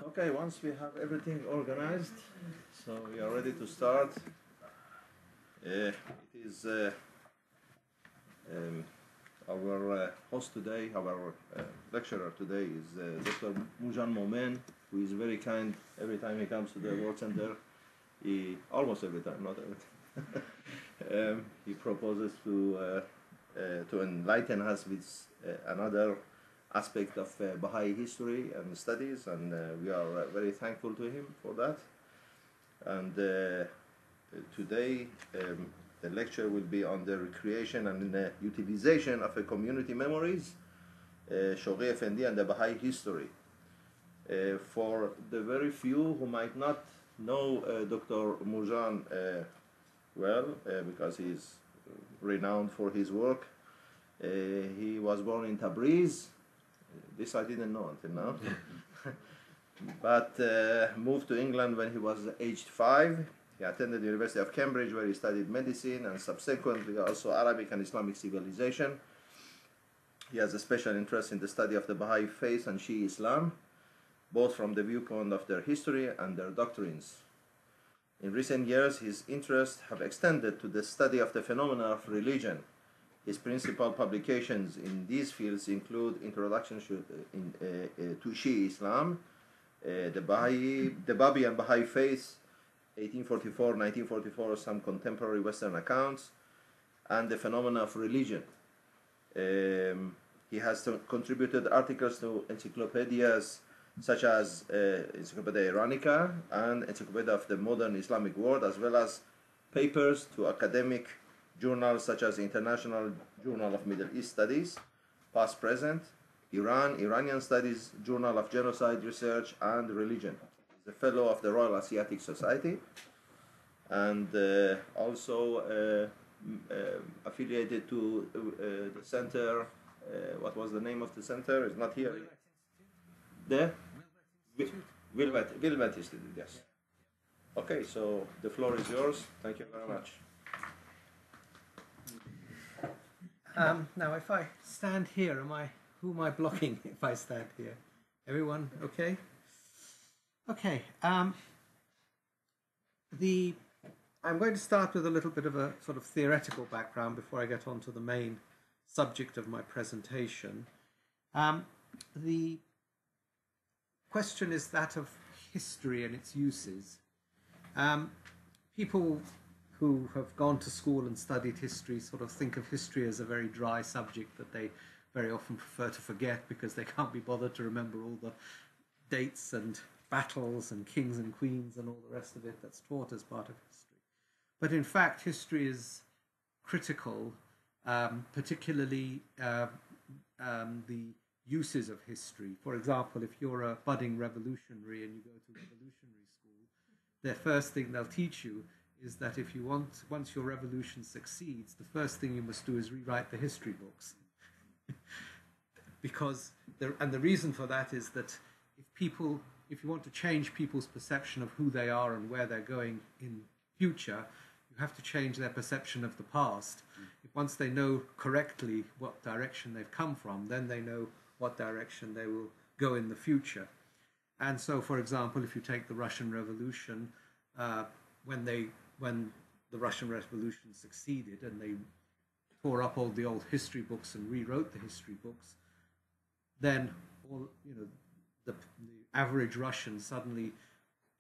Okay, once we have everything organized, so we are ready to start. It is our host today, our lecturer today is Dr. Moojan Momen, who is very kind every time he comes to the World Center. Almost every time, not every time. He proposes to enlighten us with another aspect of Baha'i history and studies, and we are very thankful to him for that. And today the lecture will be on the recreation and utilization of community memories, Shoghi Effendi and the Baha'i history. For the very few who might not know Dr. Moojan well, because he is renowned for his work, he was born in Tabriz. This I didn't know until now. But moved to England when he was aged 5. He attended the University of Cambridge, where he studied medicine and subsequently also Arabic and Islamic civilization. He has a special interest in the study of the Baha'i faith and Shi'i Islam, both from the viewpoint of their history and their doctrines. In recent years, his interests have extended to the study of the phenomena of religion. His principal publications in these fields include Introduction to Shi'i Islam, the Babi and Baha'i Faith, 1844-1944, some contemporary Western accounts, and the phenomena of religion. He has contributed articles to encyclopedias such as Encyclopedia Iranica and Encyclopedia of the Modern Islamic World, as well as papers to academic journals such as International Journal of Middle East Studies, Past Present, Iranian Studies, Journal of Genocide Research and Religion. He's a fellow of the Royal Asiatic Society, and also affiliated to the center. What was the name of the center? It's not here. The Wilmette Institute, yes. Okay, so the floor is yours. Thank you very much. Now, if I stand here, who am I blocking if I stand here? Everyone okay? Okay. I'm going to start with a little bit of a sort of theoretical background before I get on to the main subject of my presentation. The question is that of history and its uses. People who have gone to school and studied history sort of think of history as a very dry subject that they very often prefer to forget because they can't be bothered to remember all the dates and battles and kings and queens and all the rest of it that's taught as part of history. But in fact, history is critical, particularly the uses of history. For example, if you're a budding revolutionary and you go to revolutionary school, the first thing they'll teach you is that if you once your revolution succeeds, the first thing you must do is rewrite the history books. Because the reason for that is that if you want to change people's perception of who they are and where they're going in future, you have to change their perception of the past. If once they know correctly what direction they've come from, then they know what direction they will go in the future. And so, for example, if you take the Russian Revolution, when the Russian Revolution succeeded and they tore up all the old history books and rewrote the history books, then the average Russian suddenly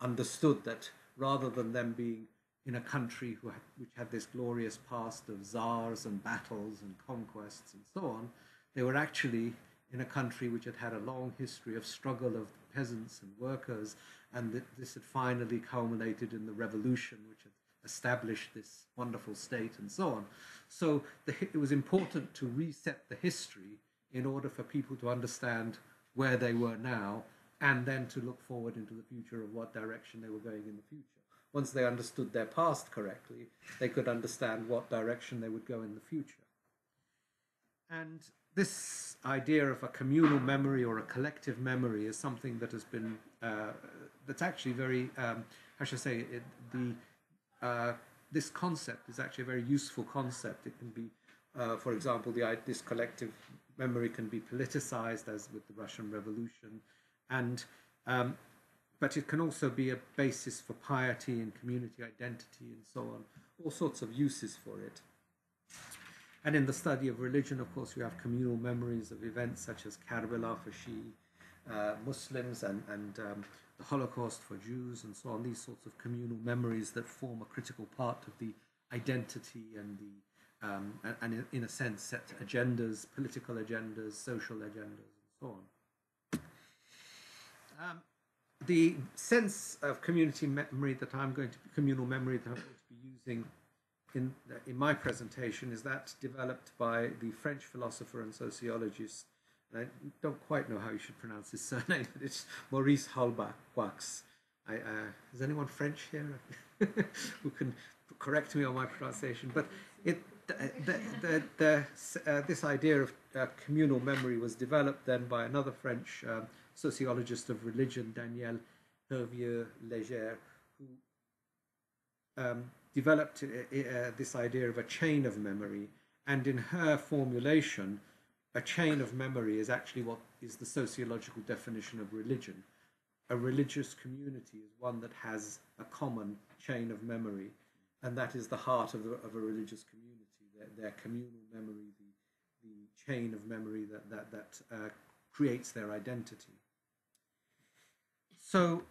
understood that rather than them being in a country which had this glorious past of czars and battles and conquests and so on, they were actually in a country which had had a long history of struggle of peasants and workers, and that this had finally culminated in the revolution, which had established this wonderful state and so on. So it was important to reset the history in order for people to understand where they were now and then to look forward into the future of what direction they were going in the future. Once they understood their past correctly, they could understand what direction they would go in the future. And this idea of a communal memory or a collective memory is something that has been, that's actually very, how should I say, this concept is actually a very useful concept. It can be, for example, this collective memory can be politicized, as with the Russian Revolution, and but it can also be a basis for piety and community identity and so on, all sorts of uses for it. And in the study of religion, of course, we have communal memories of events such as Karbala for Shi'i Muslims and the Holocaust for Jews and so on, these sorts of communal memories that form a critical part of the identity and and in a sense set agendas, political agendas, social agendas, and so on. The sense of community memory that communal memory that I'm going to be using in my presentation is that developed by the French philosopher and sociologist, and I don't quite know how you should pronounce his surname, but it's Maurice Holbach. Is anyone French here who can correct me on my pronunciation? But this idea of communal memory was developed then by another French sociologist of religion, Danielle Hervieux-Léger, who developed this idea of a chain of memory. And in her formulation, a chain of memory is actually what is the sociological definition of religion. A religious community is one that has a common chain of memory, and that is the heart of a religious community. Their communal memory, the chain of memory that creates their identity. So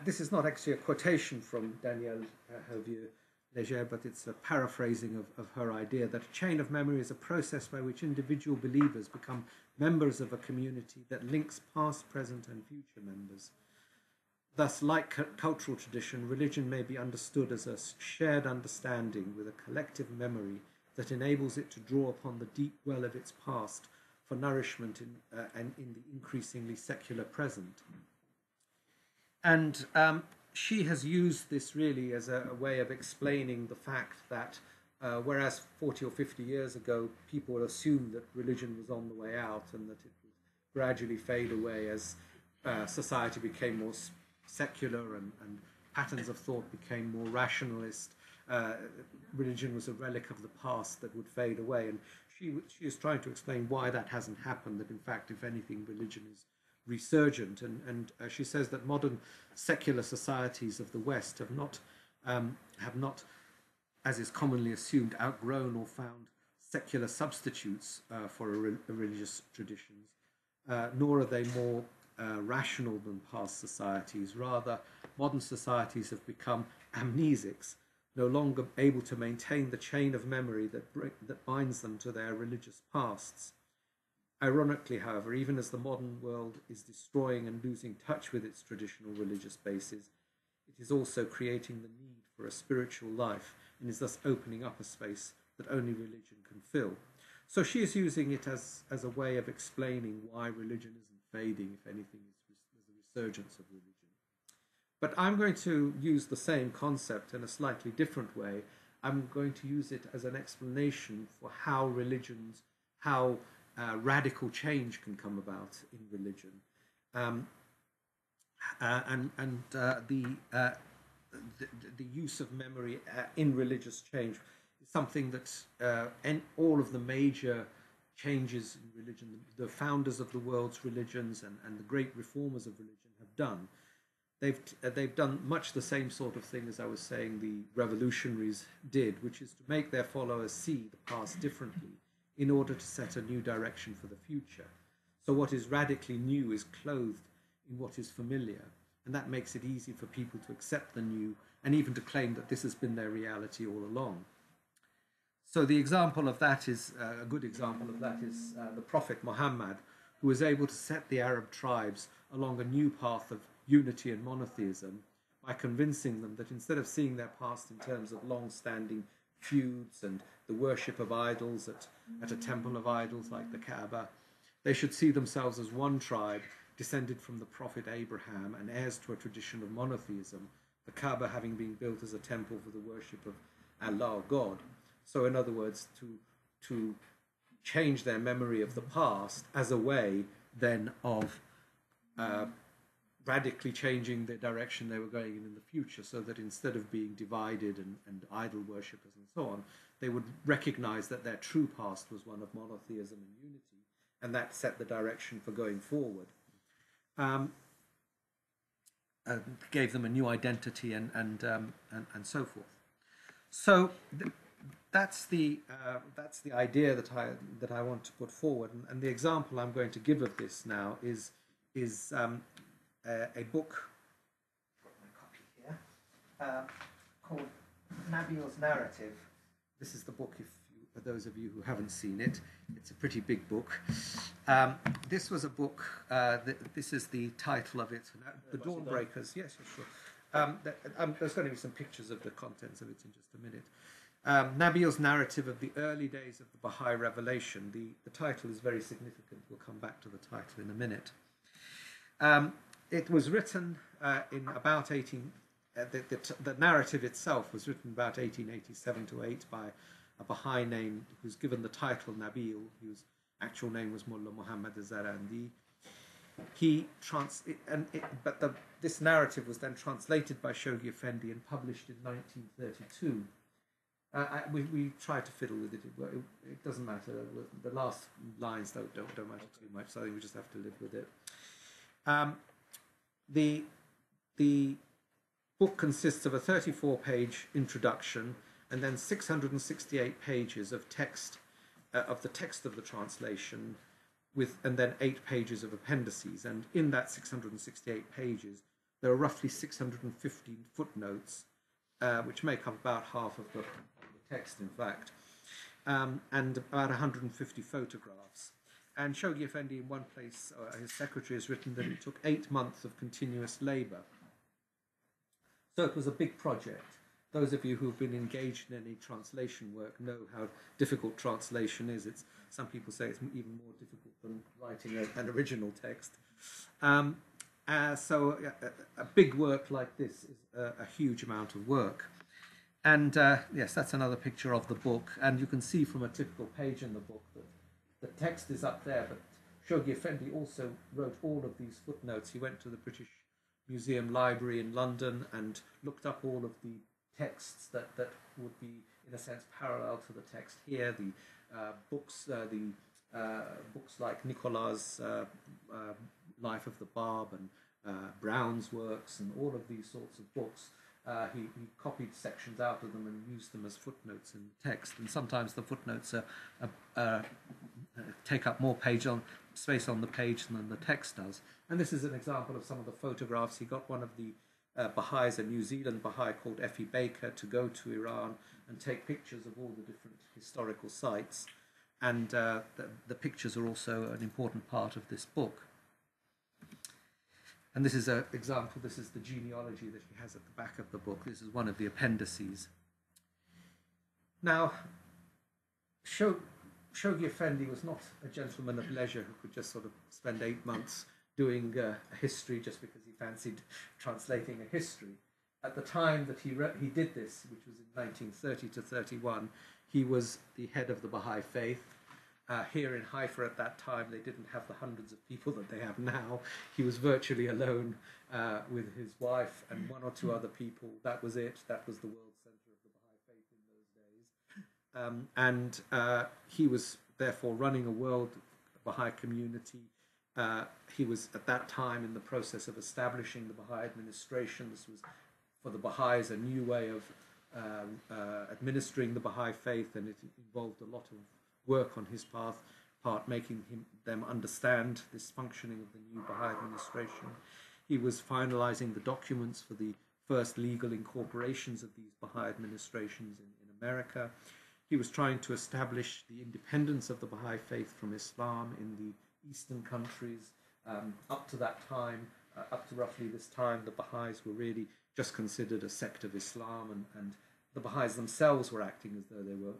this is not actually a quotation from Danielle Hervieux-Léger, but it's a paraphrasing of her idea that a chain of memory is a process by which individual believers become members of a community that links past, present, and future members. Thus, like cultural tradition, religion may be understood as a shared understanding with a collective memory that enables it to draw upon the deep well of its past for nourishment in the increasingly secular present. And she has used this really as a way of explaining the fact that whereas 40 or 50 years ago people assumed that religion was on the way out and that it would gradually fade away as society became more secular and patterns of thought became more rationalist, religion was a relic of the past that would fade away. And she is trying to explain why that hasn't happened, that in fact, if anything, religion is resurgent. And she says that modern secular societies of the West have not, as is commonly assumed, outgrown or found secular substitutes for religious traditions, nor are they more rational than past societies. Rather, modern societies have become amnesics, no longer able to maintain the chain of memory that binds them to their religious pasts. Ironically, however, even as the modern world is destroying and losing touch with its traditional religious bases, it is also creating the need for a spiritual life and is thus opening up a space that only religion can fill. So she is using it as a way of explaining why religion isn't fading, if anything, there's a resurgence of religion. But I'm going to use the same concept in a slightly different way. I'm going to use it as an explanation for how radical change can come about in religion. The use of memory in religious change is something that all of the major changes in religion, the founders of the world's religions and the great reformers of religion have done. They've done much the same sort of thing as I was saying the revolutionaries did, which is to make their followers see the past differently in order to set a new direction for the future. So what is radically new is clothed in what is familiar, and that makes it easy for people to accept the new and even to claim that this has been their reality all along. So the example of that is, a good example of that is the Prophet Muhammad, who was able to set the Arab tribes along a new path of unity and monotheism by convincing them that instead of seeing their past in terms of long-standing feuds and the worship of idols at a temple of idols like the Kaaba, they should see themselves as one tribe descended from the Prophet Abraham and heirs to a tradition of monotheism, the Kaaba having been built as a temple for the worship of Allah, God. So in other words, to change their memory of the past as a way then of radically changing the direction they were going in the future, so that instead of being divided and idol worshippers and so on, they would recognize that their true past was one of monotheism and unity, and that set the direction for going forward. um, gave them a new identity and so forth. So that's the idea that I want to put forward, and the example I'm going to give of this now is a book. Got my copy here, called Nabil's Narrative. This is the book, for those of you who haven't seen it. It's a pretty big book. This was a book, this is the title of it, The Dawnbreakers. Yes, sure. There's going to be some pictures of the contents of it in just a minute. Nabil's Narrative of the Early Days of the Baha'i Revelation. The title is very significant. We'll come back to the title in a minute. It was written in about the narrative itself was written about 1887 to 8 by a Baha'i name who's given the title Nabil, whose actual name was Mullah Muhammad Zarandi. This narrative was then translated by Shoghi Effendi and published in 1932. We tried to fiddle with it. It doesn't matter. The last lines don't matter too much, so I think we just have to live with it. The book consists of a 34-page introduction and then 668 pages of text, of the text of the translation, and then 8 pages of appendices. And in that 668 pages, there are roughly 615 footnotes, which make up about half of the text, in fact, and about 150 photographs. And Shoghi Effendi, in one place, his secretary has written that it took 8 months of continuous labour. So it was a big project. Those of you who've been engaged in any translation work know how difficult translation is. Some people say it's even more difficult than writing an original text. So a big work like this is a huge amount of work. And yes, that's another picture of the book. And you can see from a typical page in the book that the text is up there, but Shoghi Effendi also wrote all of these footnotes. He went to the British Museum Library in London and looked up all of the texts that would be, in a sense, parallel to the text here. The books like Nicolas' Life of the Bab and Brown's works and all of these sorts of books. He copied sections out of them and used them as footnotes in the text. And sometimes the footnotes take up more space on the page than the text does. And this is an example of some of the photographs. He got one of the Baha'is, a New Zealand Baha'i called Effie Baker, to go to Iran and take pictures of all the different historical sites. And the pictures are also an important part of this book. And this is an example. This is the genealogy that he has at the back of the book. This is one of the appendices. Now, Shoghi Effendi was not a gentleman of leisure who could just sort of spend 8 months doing a history just because he fancied translating a history. At the time that he did this, which was in 1930 to 31, he was the head of the Baha'i faith. Here in Haifa at that time, they didn't have the hundreds of people that they have now. He was virtually alone with his wife and 1 or 2 other people. That was it. That was the world center of the Baha'i faith in those days. He was therefore running a world Baha'i community. He was at that time in the process of establishing the Baha'i administration. This was, for the Baha'is, a new way of administering the Baha'i faith, and it involved a lot of work on his part, making them understand this functioning of the new Baha'i administration. He was finalizing the documents for the first legal incorporations of these Baha'i administrations in America. He was trying to establish the independence of the Baha'i faith from Islam in the Eastern countries. Up to that time, up to roughly this time, the Baha'is were really just considered a sect of Islam, and the Baha'is themselves were acting as though they were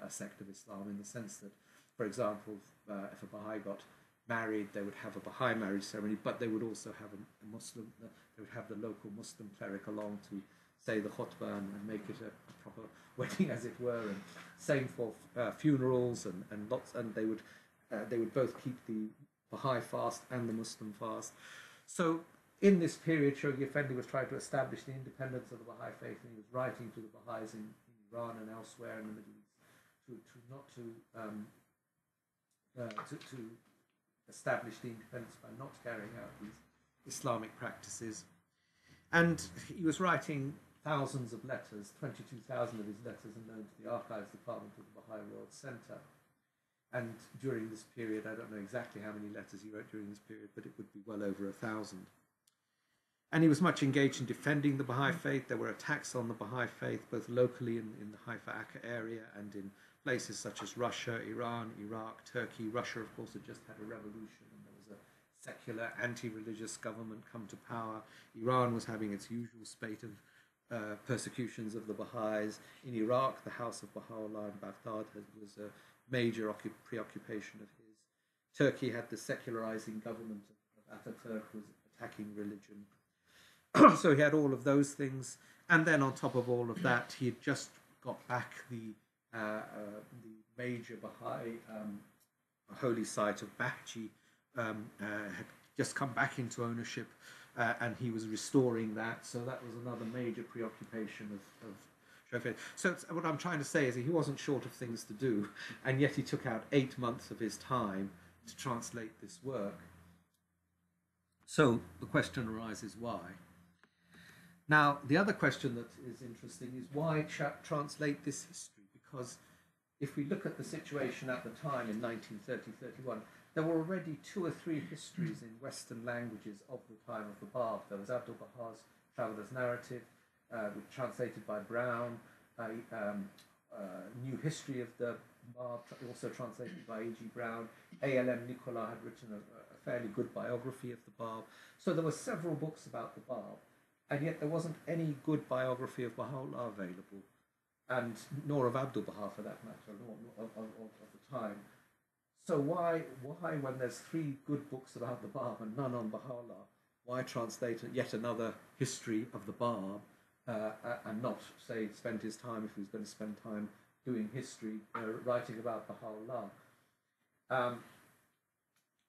a sect of Islam, in the sense that, for example, if a Baha'i got married, they would have a Baha'i marriage ceremony, but they would also have a Muslim, they would have the local Muslim cleric along to say the khutbah and make it a proper wedding, as it were, and same for funerals and they would both keep the Baha'i fast and the Muslim fast. So in this period, Shoghi Effendi was trying to establish the independence of the Baha'i faith, and he was writing to the Baha'is in Iran and elsewhere in the Middle East to establish the independence by not carrying out these Islamic practices. And he was writing thousands of letters. 22,000 of his letters are known to the Archives Department of the Baha'i World Centre. And during this period, I don't know exactly how many letters he wrote during this period, but it would be well over 1,000. And he was much engaged in defending the Baha'i faith. There were attacks on the Baha'i faith, both locally in the Haifa Akka area and in places such as Russia, Iran, Iraq, Turkey. Russia, of course, had just had a revolution, and there was a secular, anti-religious government come to power. Iran was having its usual spate of persecutions of the Baha'is. In Iraq, the House of Baha'u'llah in Baghdad was a major preoccupation of his. Turkey had the secularizing government of Ataturk, who was attacking religion. So he had all of those things, and then on top of all of that, he had just got back the major Baha'i holy site of Bahji, had just come back into ownership, and he was restoring that. So that was another major preoccupation of Shoghi Effendi. So what I'm trying to say is that he wasn't short of things to do, and yet he took out 8 months of his time to translate this work. So the question arises, why? Now, the other question that is interesting is why translate this history? Because if we look at the situation at the time in 1930-31, there were already 2 or 3 histories in Western languages of the time of the Bab. There was Abdul Baha's Traveller's Narrative, translated by Brown, New History of the Bab, also translated by E.G. Brown. A.L.M. Nicola had written a fairly good biography of the Bab. So there were several books about the Bab, and yet there wasn't any good biography of Baha'u'llah available, and nor of Abdul Baha for that matter, nor of the time. So why, when there's 3 good books about the Bab and none on Baha'u'llah, why translate yet another history of the Bab and not, say, spend his time, if he was going to spend time doing history, writing about Baha'u'llah?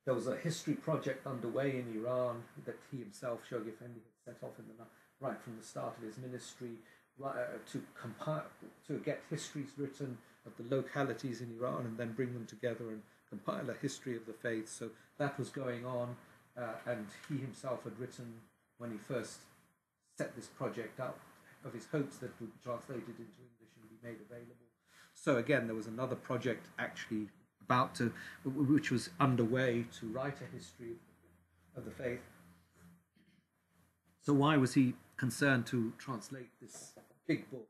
There was a history project underway in Iran that he himself, Shoghi Effendi, had set off right from the start of his ministry, to get histories written of the localities in Iran and then bring them together and compile a history of the faith. So that was going on, and he himself had written, when he first set this project up, of his hopes that it would be translated into English and be made available. So again, there was another project actually which was underway to write a history of the faith. So why was he concerned to translate this big book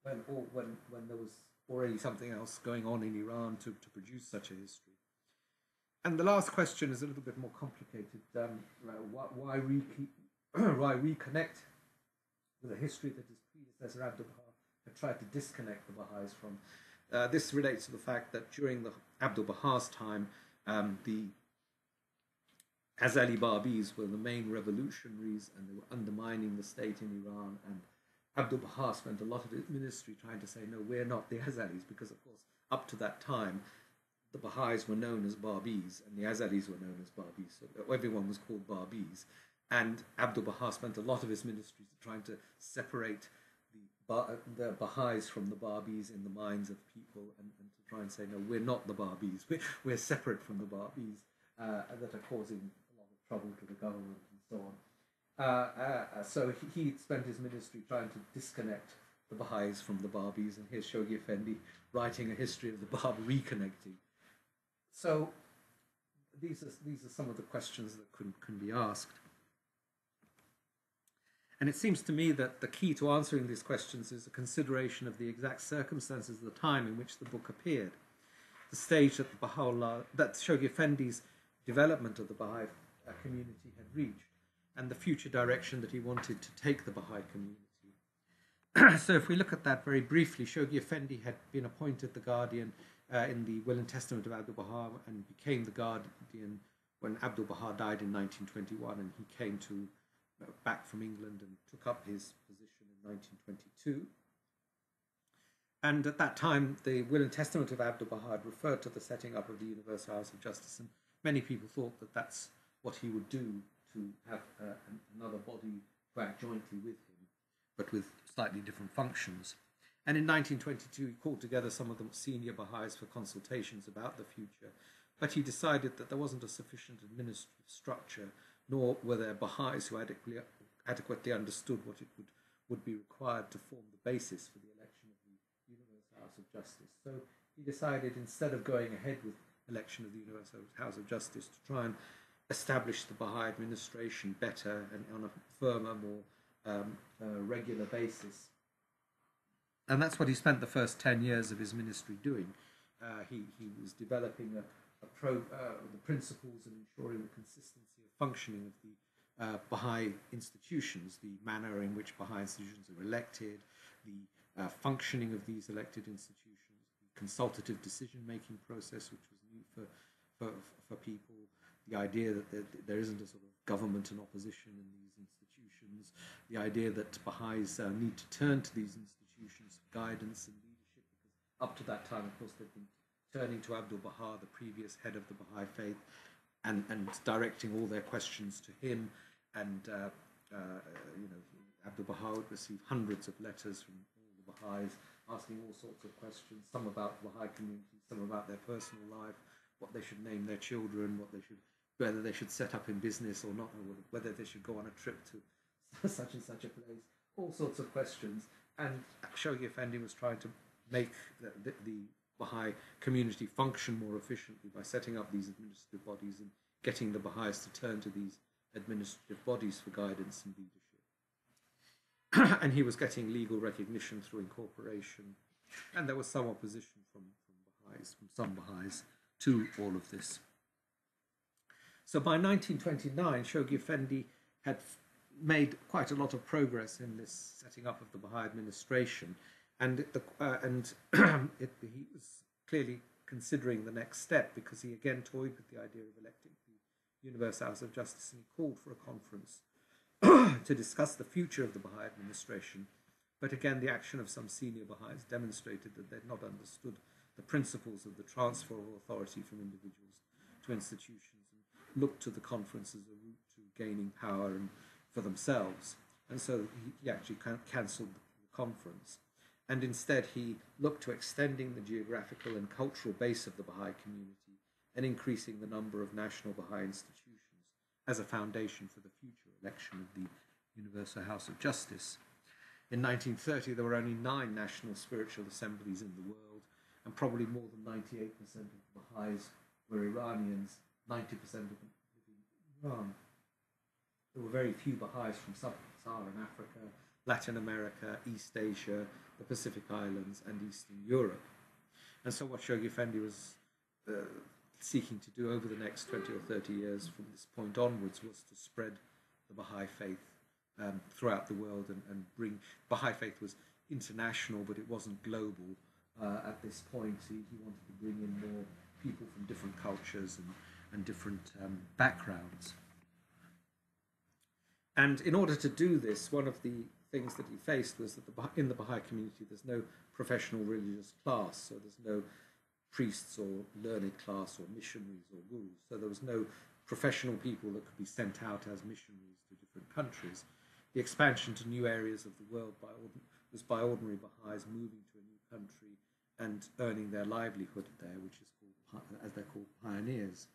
when there was already something else going on in Iran to produce such a history? And the last question is a little bit more complicated. Why reconnect with a history that his predecessor Abdul Baha had tried to disconnect the Baha'is from? This relates to the fact that during the Abdul Baha's time, the Azali Babis were the main revolutionaries, and they were undermining the state in Iran. And Abdul Baha spent a lot of his ministry trying to say, no, we're not the Azalis, because, of course, up to that time, the Baha'is were known as Babis, and the Azalis were known as Babis. So everyone was called Babis. And Abdul Baha spent a lot of his ministry trying to separate the Baha'is from the Babis in the minds of people, and to try and say, no, we're not the Babis, we're separate from the Babis, that are causing a lot of trouble to the government and so on. So he spent his ministry trying to disconnect the Baha'is from the Babis, and here's Shoghi Effendi writing a history of the Bab, reconnecting. So these are some of the questions that can be asked. And it seems to me that the key to answering these questions is a consideration of the exact circumstances of the time in which the book appeared, the stage that that Shoghi Effendi's development of the Baha'i community had reached, and the future direction that he wanted to take the Baha'i community. So if we look at that very briefly, Shoghi Effendi had been appointed the guardian in the Will and Testament of Abdul Baha, and became the guardian when Abdul Baha died in 1921, and he came back from England and took up his position in 1922. And at that time, the Will and Testament of Abdul Baha had referred to the setting up of the Universal House of Justice, and many people thought that that's what he would do, to have another body to act jointly with him, but with slightly different functions. And in 1922, he called together some of the senior Baha'is for consultations about the future, but he decided that there wasn't a sufficient administrative structure nor were there Baha'is who adequately understood what it would be required to form the basis for the election of the Universal House of Justice. So he decided, instead of going ahead with election of the Universal House of Justice, to try and establish the Baha'i administration better and on a firmer, more regular basis. And that's what he spent the first 10 years of his ministry doing. He was developing the principles and ensuring the consistency of functioning of the Baha'i institutions, the manner in which Baha'i institutions are elected, the functioning of these elected institutions, the consultative decision-making process, which was new for people, the idea that there isn't a sort of government and opposition in these institutions, the idea that Baha'is need to turn to these institutions for guidance and leadership, because up to that time, of course, they've been turning to Abdul Baha, the previous head of the Baha'i faith, and directing all their questions to him. And Abdul Baha would receive hundreds of letters from all the Baha'is asking all sorts of questions, some about the Baha'i community, some about their personal life, what they should name their children, whether they should set up in business or not, or whether they should go on a trip to such and such a place, all sorts of questions. And Shoghi Effendi was trying to make the Baha'i community function more efficiently by setting up these administrative bodies and getting the Baha'is to turn to these administrative bodies for guidance and leadership. And he was getting legal recognition through incorporation. And there was some opposition from some Baha'is to all of this. So by 1929, Shoghi Effendi had made quite a lot of progress in this setting up of the Baha'i administration, and he was clearly considering the next step, because he again toyed with the idea of electing the Universal House of Justice, and he called for a conference to discuss the future of the Baha'i administration. But again, the action of some senior Baha'is demonstrated that they'd not understood the principles of the transfer of authority from individuals to institutions, and looked to the conference as a route to gaining power and for themselves. And so he actually cancelled the conference. And instead he looked to extending the geographical and cultural base of the Baha'i community and increasing the number of national Baha'i institutions as a foundation for the future election of the Universal House of Justice. In 1930, there were only 9 national spiritual assemblies in the world, and probably more than 98% of the Baha'is were Iranians, 90% of them living in Iran. There were very few Baha'is from sub-Saharan Africa, Latin America, East Asia, the Pacific Islands, and Eastern Europe. And so what Shoghi Effendi was seeking to do over the next 20 or 30 years from this point onwards was to spread the Baha'i faith throughout the world and bring... Baha'i faith was international, but it wasn't global at this point. He wanted to bring in more people from different cultures and different backgrounds. And in order to do this, one of the things that he faced was that in the Baha'i community there's no professional religious class, so there's no priests or learned class or missionaries or gurus, so there was no professional people that could be sent out as missionaries to different countries. The expansion to new areas of the world was by ordinary Baha'is moving to a new country and earning their livelihood there, which is called, as they're called, pioneers.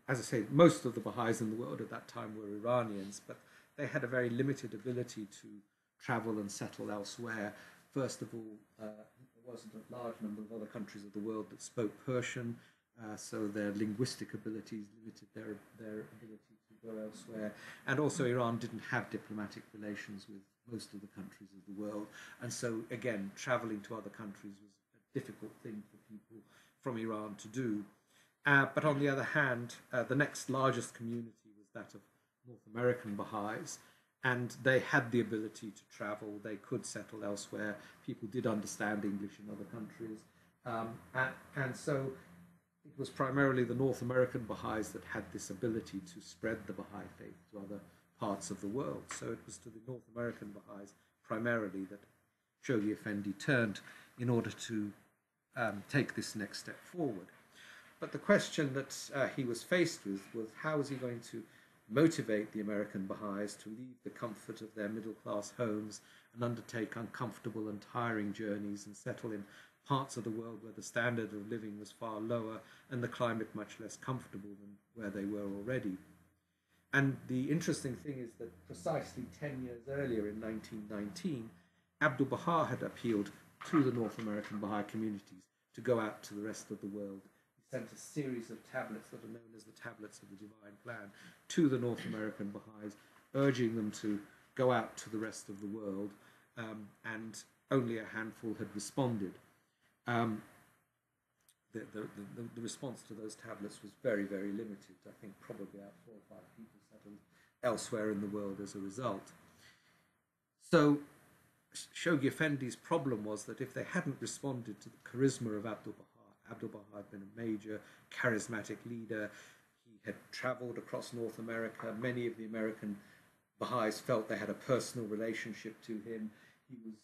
As I say, most of the Baha'is in the world at that time were Iranians, but they had a very limited ability to travel and settle elsewhere. First of all, there wasn't a large number of other countries of the world that spoke Persian, so their linguistic abilities limited their ability to go elsewhere. And also Iran didn't have diplomatic relations with most of the countries of the world. And so, again, traveling to other countries was a difficult thing for people from Iran to do. But on the other hand, the next largest community was that of North American Baha'is, and they had the ability to travel. They could settle elsewhere. People did understand English in other countries. And so it was primarily the North American Baha'is that had this ability to spread the Baha'i faith to other parts of the world. So it was to the North American Baha'is primarily that Shoghi Effendi turned in order to take this next step forward. But the question that he was faced with was, how was he going to motivate the American Baha'is to leave the comfort of their middle-class homes and undertake uncomfortable and tiring journeys and settle in parts of the world where the standard of living was far lower and the climate much less comfortable than where they were already. And the interesting thing is that precisely 10 years earlier, in 1919, Abdul Baha had appealed to the North American Baha'i communities to go out to the rest of the world. He sent a series of tablets that are known as the Tablets of the Divine Plan to the North American Baha'is, urging them to go out to the rest of the world, and only a handful had responded. The response to those tablets was very, very limited. I think probably about 4 or 5 people settled elsewhere in the world as a result. So Shoghi Effendi's problem was that if they hadn't responded to the charisma of Abdul Baha had been a major charismatic leader. He had travelled across North America. Many of the American Baha'is felt they had a personal relationship to him. He was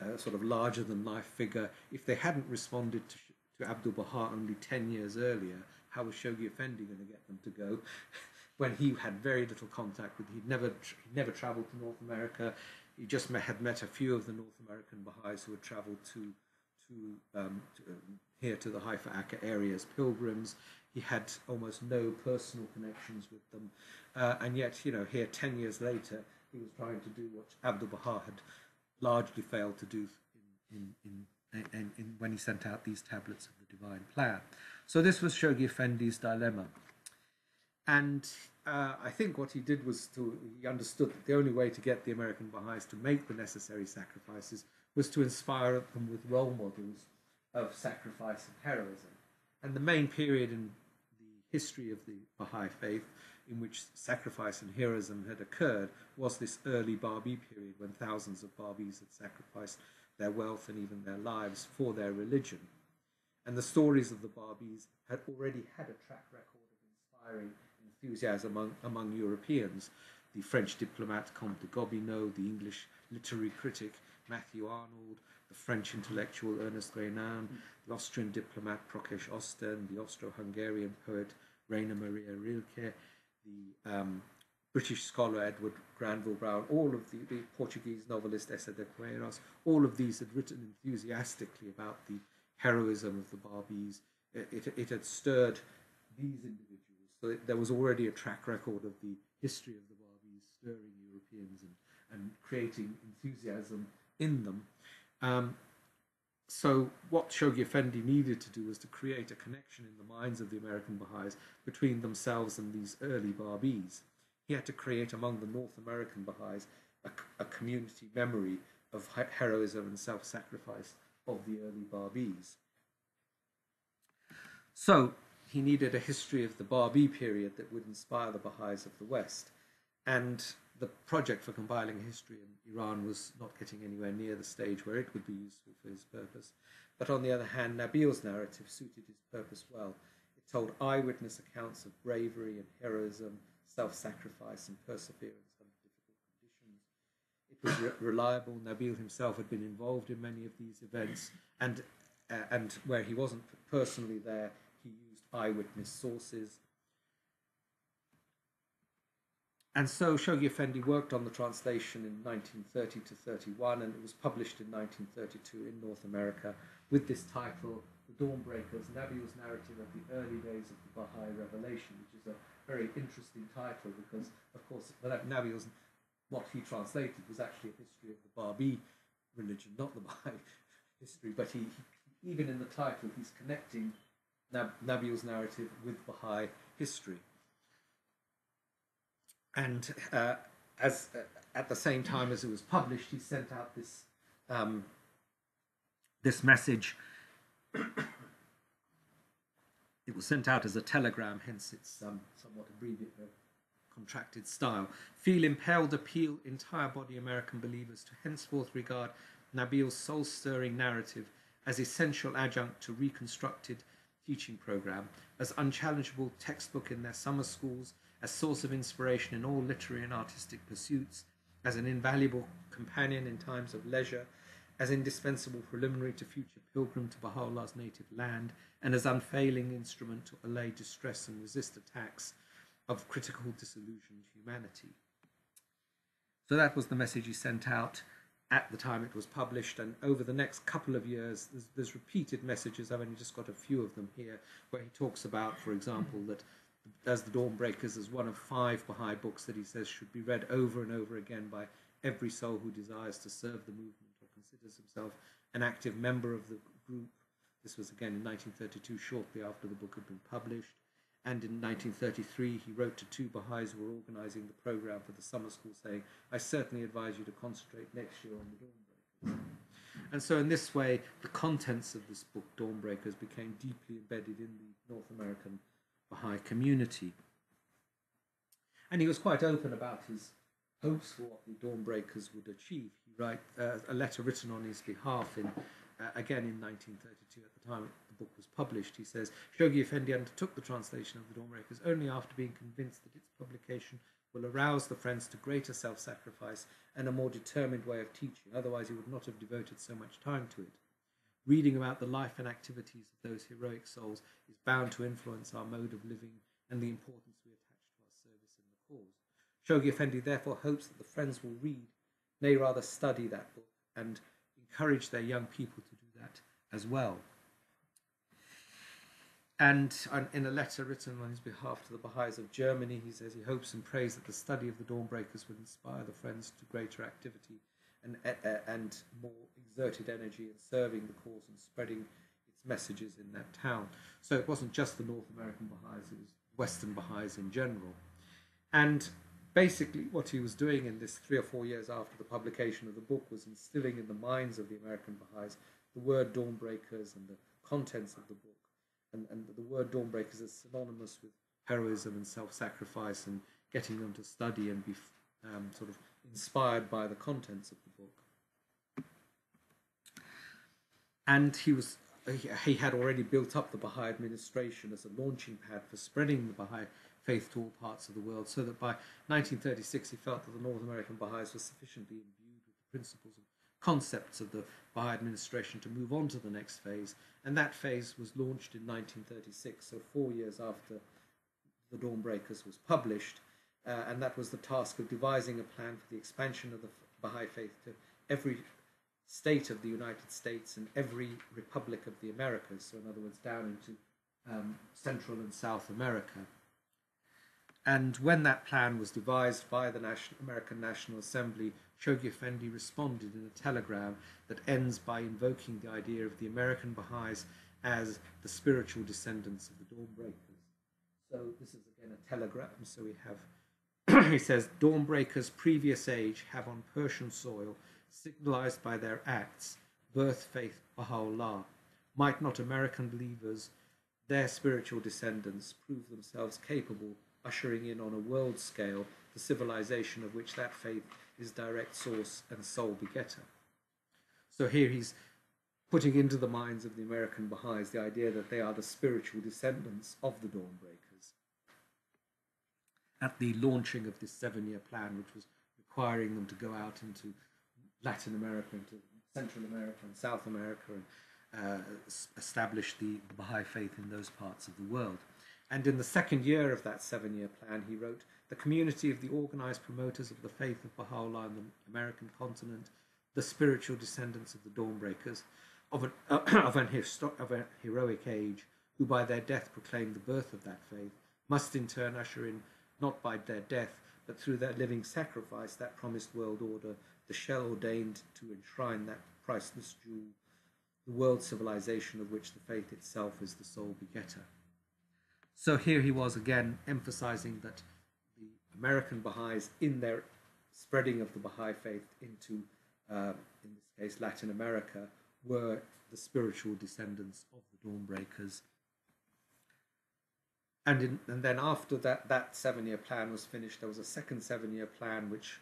a sort of larger-than-life figure. If they hadn't responded to Abdul Baha only 10 years earlier, how was Shoghi Effendi going to get them to go when he had very little contact with? He'd never travelled to North America. He just had met a few of the North American Baha'is who had travelled here to the Haifa Akka area as pilgrims. He had almost no personal connections with them, and yet, here 10 years later, he was trying to do what Abdul Baha had largely failed to do when he sent out these tablets of the Divine Plan. So this was Shoghi Effendi's dilemma. And I think what he did was he understood that the only way to get the American Baha'is to make the necessary sacrifices was to inspire them with role models of sacrifice and heroism. And the main period in the history of the Baha'i faith in which sacrifice and heroism had occurred was this early Babi period, when thousands of Babis had sacrificed their wealth and even their lives for their religion. And the stories of the Babis had already had a track record of inspiring enthusiasm among Europeans. The French diplomat Comte de Gobineau, the English literary critic Matthew Arnold, the French intellectual Ernest Renan, the Austrian diplomat Prokes Osten, the Austro-Hungarian poet Rainer Maria Rilke, the British scholar Edward Granville Brown, all of the Portuguese novelist Essa de Queiroz, all of these had written enthusiastically about the heroism of the Babis. It had stirred these individuals. So there was already a track record of the history of the Babis stirring Europeans and creating enthusiasm in them. So what Shoghi Effendi needed to do was to create a connection in the minds of the American Baha'is between themselves and these early Babis. He had to create among the North American Baha'is a community memory of heroism and self-sacrifice of the early Babis. So he needed a history of the Babi period that would inspire the Baha'is of the West. And the project for compiling a history in Iran was not getting anywhere near the stage where it would be useful for his purpose. But on the other hand, Nabil's narrative suited his purpose well. It told eyewitness accounts of bravery and heroism, self-sacrifice and perseverance under difficult conditions. It was reliable. Nabil himself had been involved in many of these events, and where he wasn't personally there, he used eyewitness sources. And so Shoghi Effendi worked on the translation in 1930 to 31, and it was published in 1932 in North America with this title, The Dawnbreakers, Nabil's Narrative of the Early Days of the Baha'i Revelation, which is a very interesting title because, of course, Nabil's, what he translated was actually a history of the Babi religion, not the Baha'i history, but he even in the title, he's connecting Nabil's narrative with Baha'i history. And at the same time as it was published, he sent out this this message. It was sent out as a telegram, hence its somewhat abbreviated, contracted style. Feel impelled, appeal, entire body American believers to henceforth regard Nabil's soul-stirring narrative as essential adjunct to reconstructed teaching program, as unchallengeable textbook in their summer schools, as source of inspiration in all literary and artistic pursuits, as an invaluable companion in times of leisure, as indispensable preliminary to future pilgrim to Baha'u'llah's native land, and as unfailing instrument to allay distress and resist attacks of critical disillusioned humanity. So that was the message he sent out, at the time it was published, and over the next couple of years there's repeated messages. I've only just got a few of them here, where he talks about, for example, that as the Dawnbreakers is one of 5 Baha'i books that he says should be read over and over again by every soul who desires to serve the movement or considers himself an active member of the group. This was again in 1932, shortly after the book had been published. And in 1933, he wrote to 2 Baha'is who were organizing the program for the summer school, saying, "I certainly advise you to concentrate next year on the Dawnbreakers." And so in this way, the contents of this book, Dawnbreakers, became deeply embedded in the North American Baha'i community. And he was quite open about his hopes for what the Dawnbreakers would achieve. He wrote a letter written on his behalf again in 1932, at the time the book was published. He says, "Shoghi Effendi undertook the translation of the Dawnbreakers only after being convinced that its publication will arouse the friends to greater self-sacrifice and a more determined way of teaching. Otherwise he would not have devoted so much time to it. Reading about the life and activities of those heroic souls is bound to influence our mode of living and the importance we attach to our service in the cause. Shoghi Effendi therefore hopes that the friends will read, nay rather study that book, and encourage their young people to do that as well." And in a letter written on his behalf to the Baha'is of Germany, he says he hopes and prays that the study of the Dawnbreakers will inspire the friends to greater activity and more exerted energy in serving the cause and spreading its messages in that town. So it wasn't just the North American Baha'is, it was Western Baha'is in general. And basically what he was doing in this 3 or 4 years after the publication of the book was instilling in the minds of the American Baha'is the word Dawnbreakers and the contents of the book. And the word Dawnbreakers is synonymous with heroism and self-sacrifice, and getting them to study and be sort of inspired by the contents of the book. And he had already built up the Baha'i administration as a launching pad for spreading the Baha'i faith to all parts of the world, so that by 1936 he felt that the North American Baha'is were sufficiently imbued with the principles and concepts of the Baha'i administration to move on to the next phase. And that phase was launched in 1936, so 4 years after the Dawnbreakers was published, and that was the task of devising a plan for the expansion of the Baha'i faith to every state of the United States and every republic of the Americas, so in other words down into Central and South America. And when that plan was devised by the American National Assembly, Shoghi Effendi responded in a telegram that ends by invoking the idea of the American Baha'is as the spiritual descendants of the Dawnbreakers. So this is again a telegram. So we have, he says, "Dawnbreakers' previous age have on Persian soil, signalized by their acts, birth faith Baha'u'llah. Might not American believers, their spiritual descendants, prove themselves capable ushering in on a world scale the civilization of which that faith is direct source and sole begetter?" So here he's putting into the minds of the American Baha'is the idea that they are the spiritual descendants of the Dawnbreakers. At the launching of this 7-year plan, which was requiring them to go out into Latin America, into Central America and South America, and establish the Baha'i faith in those parts of the world. And in the second year of that 7-year plan, he wrote, "The community of the organized promoters of the faith of Baha'u'llah on the American continent, the spiritual descendants of the Dawnbreakers, of a heroic age, who by their death proclaimed the birth of that faith, must in turn usher in, not by their death, but through their living sacrifice, that promised world order, the shell ordained to enshrine that priceless jewel, the world civilization of which the faith itself is the sole begetter." So here he was again emphasizing that the American Baha'is, in their spreading of the Baha'i faith into, in this case, Latin America, were the spiritual descendants of the Dawnbreakers. And then after that 7-year plan was finished, there was a second 7-year plan which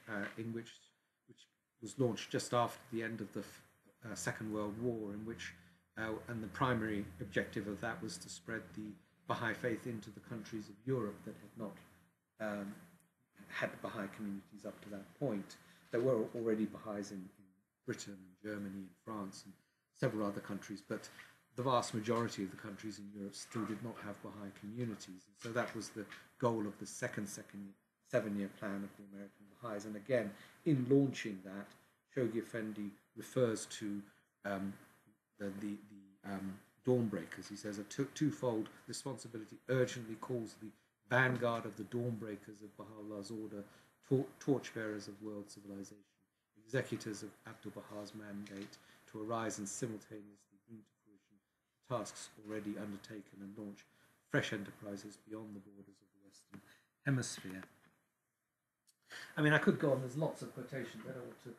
was launched just after the end of the Second World War, in which and the primary objective of that was to spread the Baha'i faith into the countries of Europe that had not had Baha'i communities up to that point. There were already Baha'is in Britain and Germany and France and several other countries, but the vast majority of the countries in Europe still did not have Baha'i communities. And so that was the goal of the second 7-year plan of the American Baha'is. And again, in launching that, Shoghi Effendi refers to the Dawnbreakers. He says a twofold responsibility urgently calls the vanguard of the Dawnbreakers of Baha'u'llah's order, torchbearers of world civilization, executors of Abdul Baha's mandate to arise and simultaneously bring to fruition tasks already undertaken and launch fresh enterprises beyond the borders of the Western Hemisphere. I mean, I could go on. There's lots of quotations. I don't want to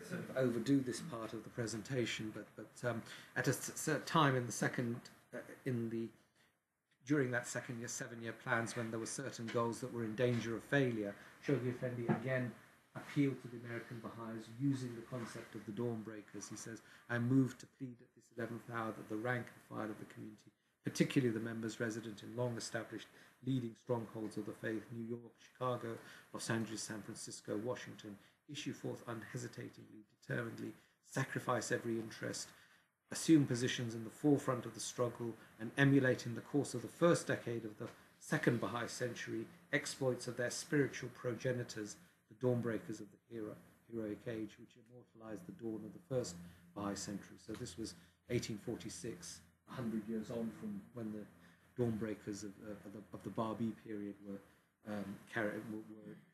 sort of overdo this part of the presentation, but at a certain time in the during that second year, 7-year plans, when there were certain goals that were in danger of failure, Shoghi Effendi again appealed to the American Baha'is using the concept of the Dawnbreakers. He says, "I am moved to plead at this 11th hour that the rank and file of the community, particularly the members resident in long-established leading strongholds of the faith, New York, Chicago, Los Angeles, San Francisco, Washington, issue forth unhesitatingly, determinedly, sacrifice every interest, assume positions in the forefront of the struggle, and emulate in the course of the first decade of the second Baha'i century exploits of their spiritual progenitors, the Dawnbreakers of the heroic age, which immortalized the dawn of the first Baha'i century." So this was 1846, 100 years on from when the Dawnbreakers of the Babi period were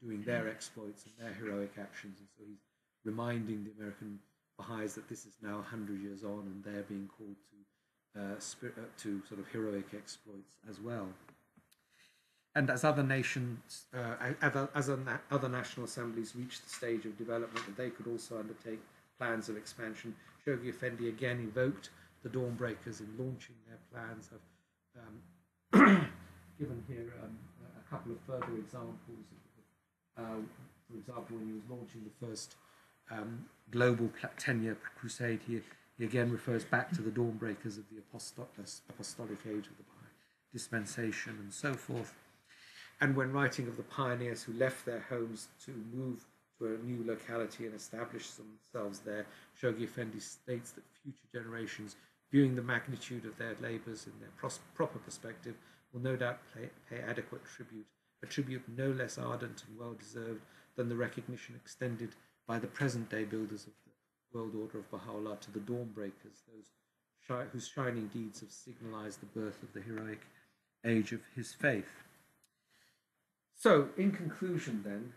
doing their exploits and their heroic actions. And so he's reminding the American Baha'is that this is now 100 years on, and they're being called to sort of heroic exploits as well. And as other nations, other national assemblies reached the stage of development that they could also undertake plans of expansion, Shoghi Effendi again evoked the Dawnbreakers in launching their plans. I've given here a couple of further examples. For example, when he was launching the first global 10-year crusade, he again refers back to the Dawnbreakers of the apostolic age of the Baha'i dispensation and so forth. And when writing of the pioneers who left their homes to move to a new locality and establish themselves there, Shoghi Effendi states that future generations, viewing the magnitude of their labours in their proper perspective, will no doubt pay adequate tribute, a tribute no less ardent and well-deserved than the recognition extended by the present-day builders of the world order of Baha'u'llah to the Dawnbreakers, those whose shining deeds have signalised the birth of the heroic age of his faith. So, in conclusion then,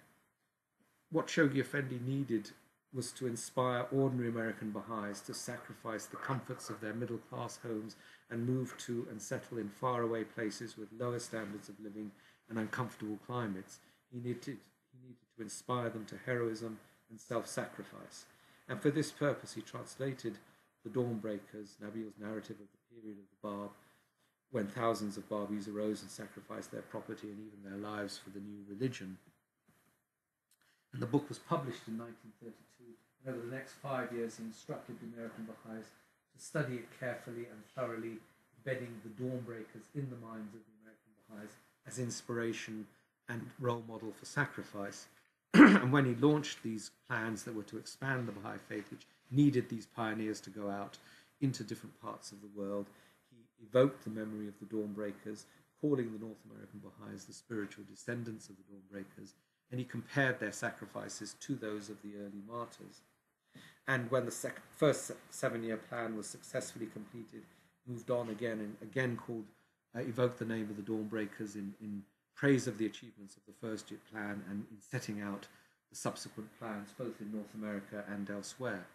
what Shoghi Effendi needed was to inspire ordinary American Baha'is to sacrifice the comforts of their middle-class homes and move to and settle in faraway places with lower standards of living and uncomfortable climates. He needed to inspire them to heroism and self-sacrifice. And for this purpose, he translated the Dawnbreakers, Nabil's narrative of the period of the Bab, when thousands of Babis arose and sacrificed their property and even their lives for the new religion. And the book was published in 1932. And over the next 5 years, he instructed the American Baha'is to study it carefully and thoroughly, embedding the Dawnbreakers in the minds of the American Baha'is as inspiration and role model for sacrifice. And when he launched these plans that were to expand the Baha'i faith, which needed these pioneers to go out into different parts of the world, he evoked the memory of the Dawnbreakers, calling the North American Baha'is the spiritual descendants of the Dawnbreakers, and he compared their sacrifices to those of the early martyrs. And when the first 7-year plan was successfully completed, moved on again and again evoked the name of the Dawnbreakers in praise of the achievements of the first year plan and in setting out the subsequent plans both in North America and elsewhere.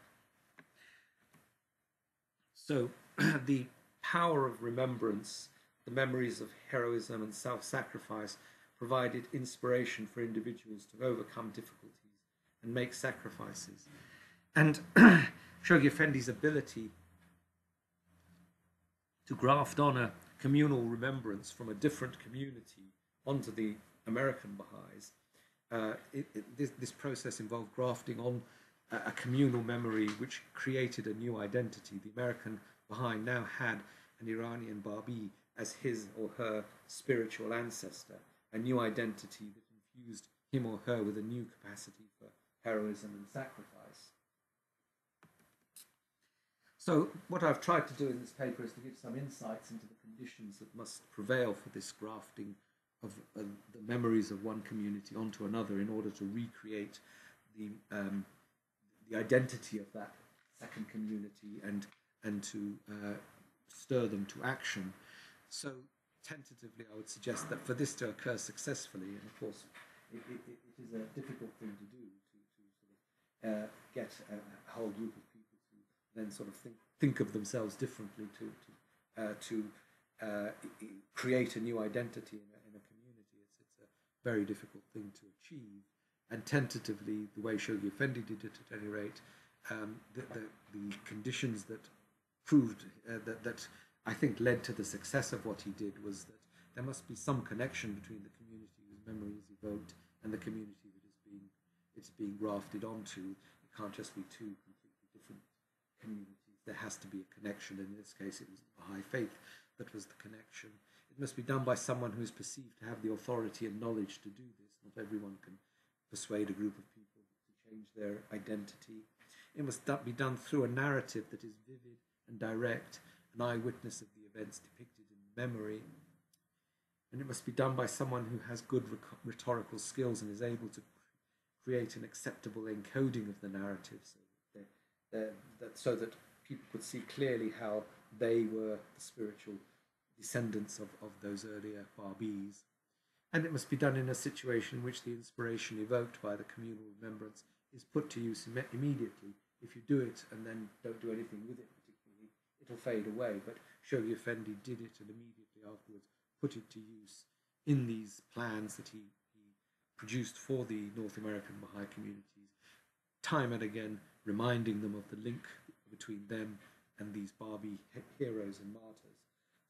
So the power of remembrance, the memories of heroism and self-sacrifice provided inspiration for individuals to overcome difficulties and make sacrifices. And Shoghi Effendi's ability to graft on a communal remembrance from a different community onto the American Baha'is, this process involved grafting on a communal memory which created a new identity. The American Baha'i now had an Iranian Babi as his or her spiritual ancestor, a new identity that infused him or her with a new capacity for heroism and sacrifice. So what I've tried to do in this paper is to give some insights into the conditions that must prevail for this grafting of the memories of one community onto another in order to recreate the the identity of that second community and to stir them to action. So tentatively, I would suggest that for this to occur successfully, and of course, it is a difficult thing to do to sort of get a whole group of people to then sort of think of themselves differently to create a new identity in a community. It's a very difficult thing to achieve. And tentatively, the way Shoghi Effendi did it, at any rate, the conditions that proved that I think led to the success of what he did was that there must be some connection between the community whose memory is evoked and the community that it's being grafted onto. It can't just be two completely different communities. There has to be a connection. In this case, it was the Baha'i faith that was the connection. It must be done by someone who is perceived to have the authority and knowledge to do this. Not everyone can persuade a group of people to change their identity. It must be done through a narrative that is vivid and direct, an eyewitness of the events depicted in memory. And it must be done by someone who has good rhetorical skills and is able to create an acceptable encoding of the narrative so that people could see clearly how they were the spiritual descendants of those earlier Barbis. And it must be done in a situation in which the inspiration evoked by the communal remembrance is put to use immediately. If you do it and then don't do anything with it particularly, it'll fade away. But Shoghi Effendi did it and immediately afterwards put it to use in these plans that he produced for the North American Baha'i communities, time and again reminding them of the link between them and these Barbi heroes and martyrs,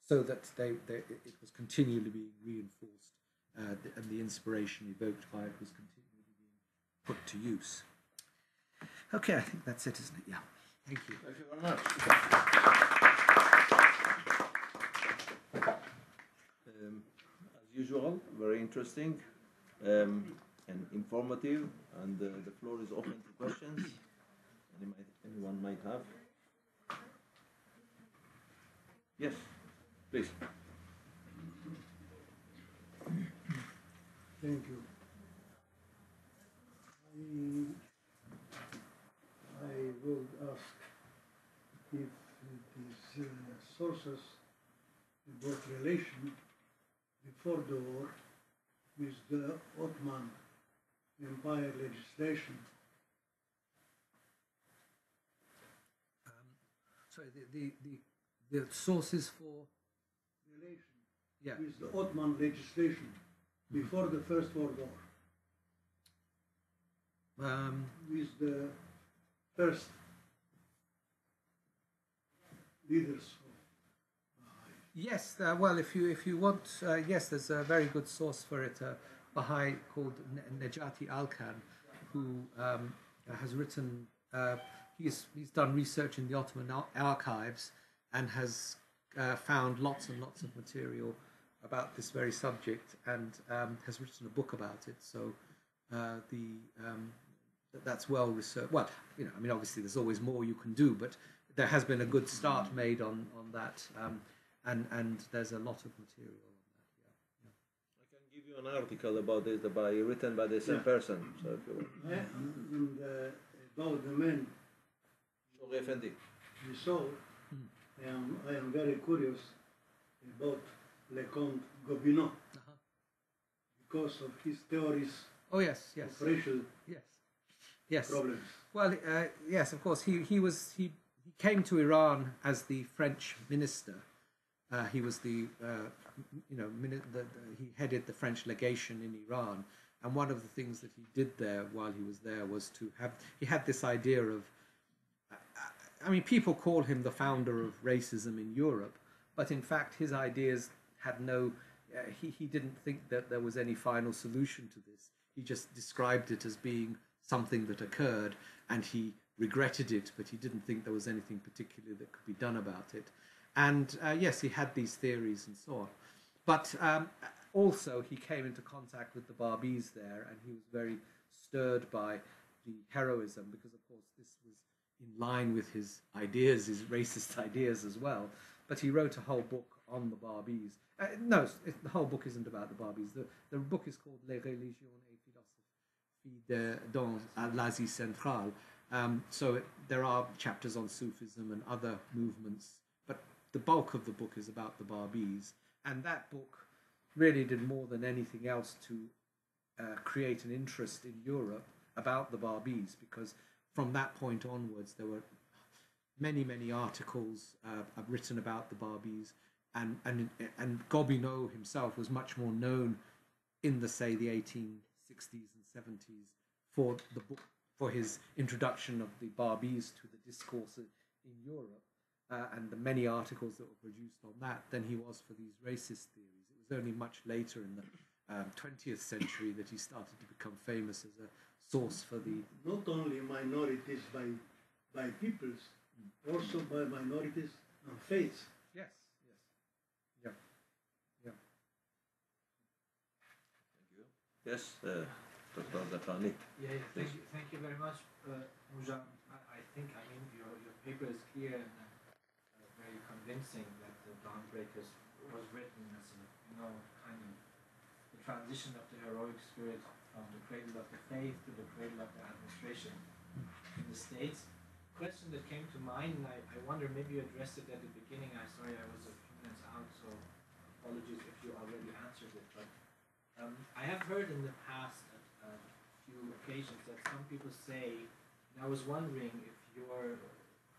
so that it was continually being reinforced and the inspiration evoked by it was continually being put to use. Okay, I think that's it, isn't it? Yeah. Thank you. Thank you very much. As usual, very interesting and informative, and the floor is open to questions anyone might have. Yes, please. Thank you. I would ask if these sources about relation before the war with the Ottoman Empire legislation. Sorry, the sources for relation with the Ottoman legislation before the First World War. With the first leaders of yes, well, if you want, yes, there's a very good source for it. Baha'i called Nejati Alkan, who has written. He's done research in the Ottoman archives and has found lots and lots of material about this very subject, and has written a book about it. So that's well researched. Well, I mean, obviously there's always more you can do, but there has been a good start made on that, and there's a lot of material on that. Yeah. I can give you an article about this written by the same person. So if you want. And about the men Shoghi Effendi. we saw, I am very curious about Leconte Gobineau because of his theories Oh yes, of racial yes. problems. Well, yes, of course. He came to Iran as the French minister. He was he headed the French legation in Iran, and one of the things that he did there while he was there was he had this idea of, I mean, people call him the founder of racism in Europe, but in fact his ideas had no, he didn't think that there was any final solution to this. He just described it as being something that occurred, and he regretted it, but he didn't think there was anything particular that could be done about it. And yes, he had these theories and so on. But also he came into contact with the Barbis there, and he was very stirred by the heroism, because of course this was in line with his ideas, his racist ideas as well. But he wrote a whole book on the Barbis. The whole book isn't about the Barbis. The book is called Les religions et philosophies dans l'Asie centrale, There are chapters on Sufism and other movements, but the bulk of the book is about the Babis. And that book really did more than anything else to create an interest in Europe about the Babis, because from that point onwards there were many articles written about the Babis, and Gobineau himself was much more known in the 1860s and 70s for the book, for his introduction of the Babis to the discourse in Europe, and the many articles that were produced on that, than he was for these racist theories. It was only much later in the 20th century that he started to become famous as a source for the... Not only minorities by peoples, also by minorities and faiths. Yes. Yeah. Thank you. Yes, Dr. Zafani. Thank you very much, Moojan. I think, your paper is clear and very convincing that the Dawnbreakers was written as kind of the transition of the heroic spirit from the cradle of the faith to the cradle of the administration in the States. Question that came to mind, and I wonder, maybe you addressed it at the beginning. Sorry, I was a few minutes out, so apologies if you already answered it. But I have heard in the past at a few occasions that some people say, and I was wondering if your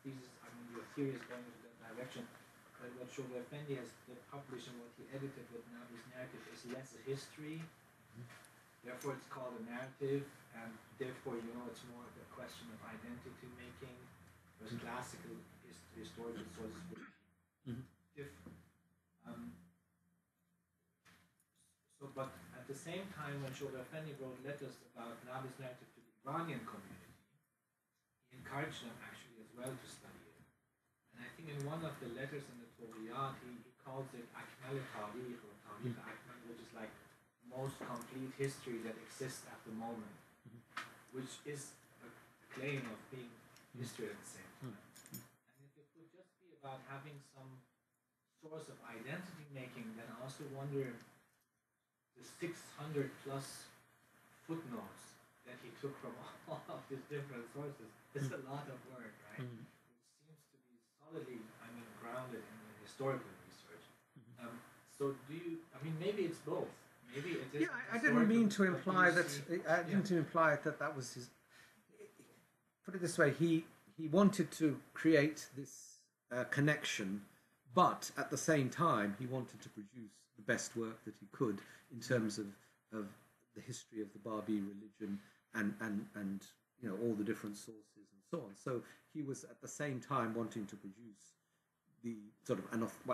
thesis, your theory is going into that direction, that what Shoghi Effendi has published and what he edited with Nabi's narrative is less a history, therefore it's called a narrative, and therefore, it's more of a question of identity making, whereas classical historical sources would be different. But at the same time, when Shoghi Effendi wrote letters about Nabi's narrative to the Iranian community, he encouraged them actually as well to study it. And I think in one of the letters in the Toriyat, he calls it Akmal Tarikh, or Tarikh Akmal, which is like most complete history that exists at the moment, which is a claim of being history at the same time. And if it would just be about having some source of identity making, then I also wonder the 600 plus footnotes that he took from all of these different sources. It's a lot of work, right? Which seems to be solidly, grounded in the historical research. So do you, maybe it's both. Maybe it is. Yeah, I didn't mean to imply that. I didn't imply that was his. Put it this way: he wanted to create this connection, but at the same time, he wanted to produce the best work that he could in terms of the history of the Babi religion and all the different sources and so on. So he was at the same time wanting to produce the sort of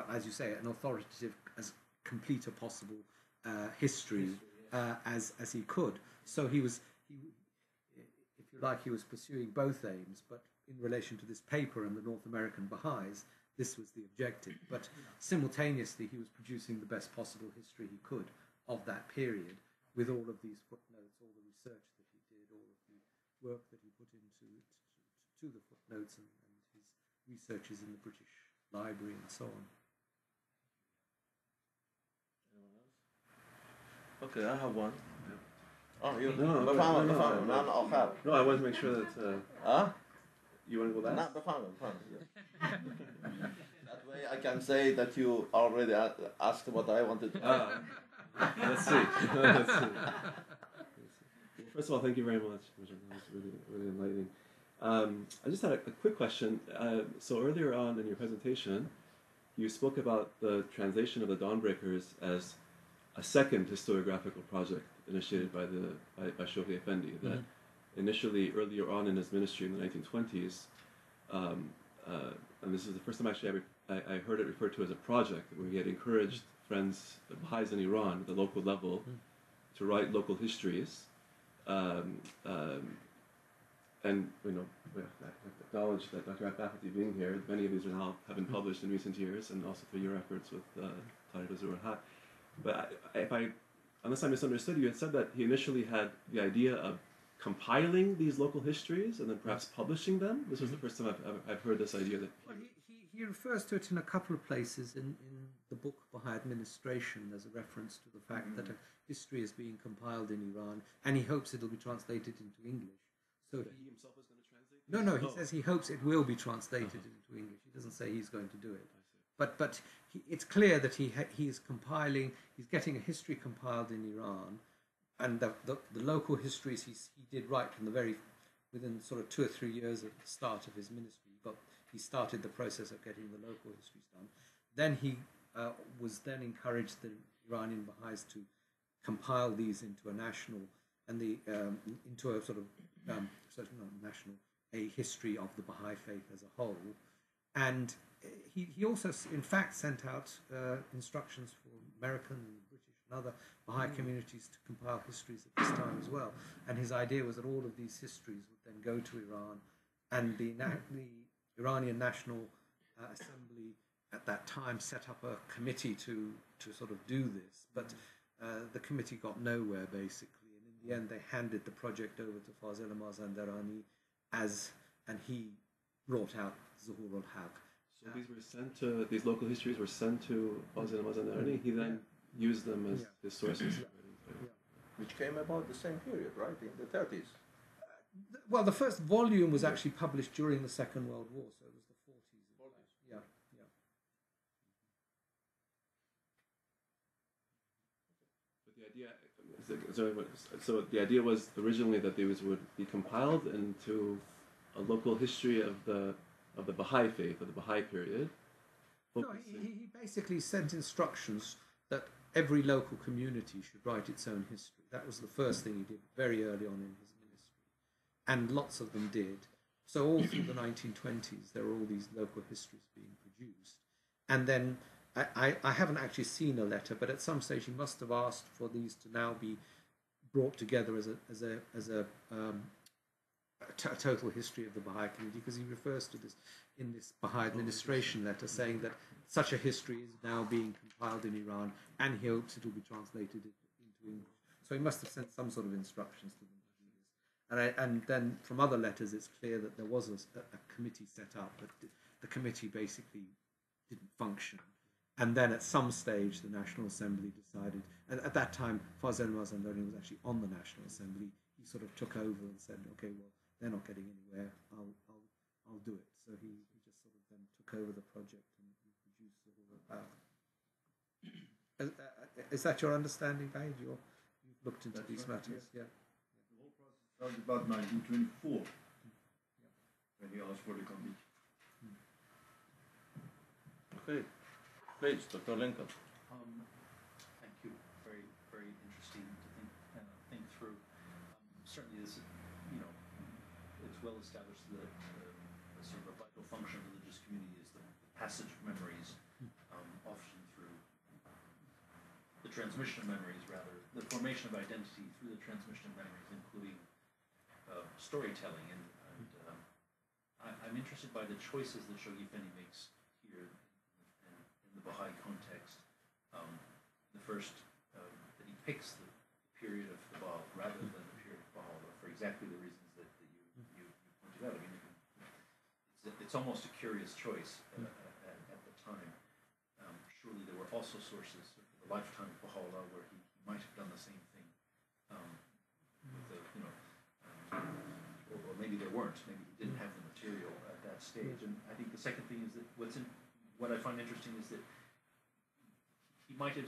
as you say, an authoritative, as complete a possible history as he could. So he was, if you like, he was pursuing both aims, but in relation to this paper and the North American Baha'is, this was the objective. But simultaneously, he was producing the best possible history he could of that period, with all of these footnotes, all the research that he did, all of the work that he put into to the footnotes and his researches in the British Library and so on. Okay, I have one. Oh, you? No, I wanted to make sure that. You want to go last? That way I can say that you already asked what I wanted to ask. Let's see. Well, first of all, thank you very much. That was really enlightening. I just had a quick question. So earlier on in your presentation, you spoke about the translation of the Dawnbreakers as a second historiographical project initiated by Shoghi Effendi. That initially, earlier on in his ministry in the 1920s, and this is the first time actually I heard it referred to as a project, where he had encouraged friends, the Baha'is in Iran, at the local level, to write local histories. And we acknowledge that Dr. Faculty being here, many of these have been published in recent years, and also through your efforts with Tariq Azur. But unless I misunderstood you, had said that he initially had the idea of compiling these local histories and then perhaps publishing them. This was the first time I've heard this idea. That he refers to it in a couple of places in the book Baha'i Administration. There's a reference to the fact that a history is being compiled in Iran, and he hopes it'll be translated into English. So he himself is going to translate No, he says he hopes it will be translated into English. He doesn't say he's going to do it. But it's clear that he's compiling, he's getting a history compiled in Iran, and the local histories he did right from within sort of 2 or 3 years at the start of his ministry. He started the process of getting the local histories done. Then he was then encouraged the Iranian Baha'is to compile these into a national into a sort of a history of the Baha'i faith as a whole, and he also in fact sent out instructions for American and British and other Baha'i communities to compile histories at this time as well. And his idea was that all of these histories would then go to Iran, and the Iranian National Assembly at that time set up a committee to sort of do this, but the committee got nowhere basically, and in the end they handed the project over to Fazil Mazandarani and he brought out Zuhur al-Haq. So these local histories were sent to Fazil Mazandarani. He then used them as his sources. Which came about the same period, right, in the 30s. Well, the first volume was actually published during the Second World War, so it was the 40s. Yeah. So the idea was originally that these would be compiled into a local history of the Baha'i faith, of the Baha'i period. No, he basically sent instructions that every local community should write its own history. That was the first thing he did very early on in his ministry, and lots of them did. So all through the 1920s, there were all these local histories being produced, and then I haven't actually seen a letter, but at some stage he must have asked for these to now be brought together as a total history of the Baha'i community, because he refers to this in this Baha'i administration letter, saying that such a history is now being compiled in Iran, and he hopes it will be translated into English. So he must have sent some sort of instructions to them to do this. And then from other letters, it's clear that there was a committee set up, but the committee basically didn't function. And then at some stage, the National Assembly decided, and at that time, Fazil Mazandarani was actually on the National Assembly. He sort of took over and said, okay, well, they're not getting anywhere, I'll do it. So he just sort of then took over the project and produced the whole Is that your understanding, Baid? You've looked into That's these right, matters, yes. yeah. The whole process started about 1924, when he asked for the committee. Okay. Please, Dr. Lincoln. Thank you. Very, very interesting to think through. Certainly, this, it's well established that sort of a vital function of the religious community is the passage of memories, often through the transmission of memories, rather the formation of identity through the transmission of memories, including storytelling. And I'm interested by the choices that Shoghi Effendi makes here. The Baha'i context, the first that he picks the period of the Bab rather than the period of Baha'u'llah for exactly the reasons that you pointed out. I mean, it's almost a curious choice at the time. Surely there were also sources of the lifetime of Baha'u'llah where he might have done the same thing. Or maybe there weren't. Maybe he didn't have the material at that stage. And I think the second thing is that what I find interesting is that he might have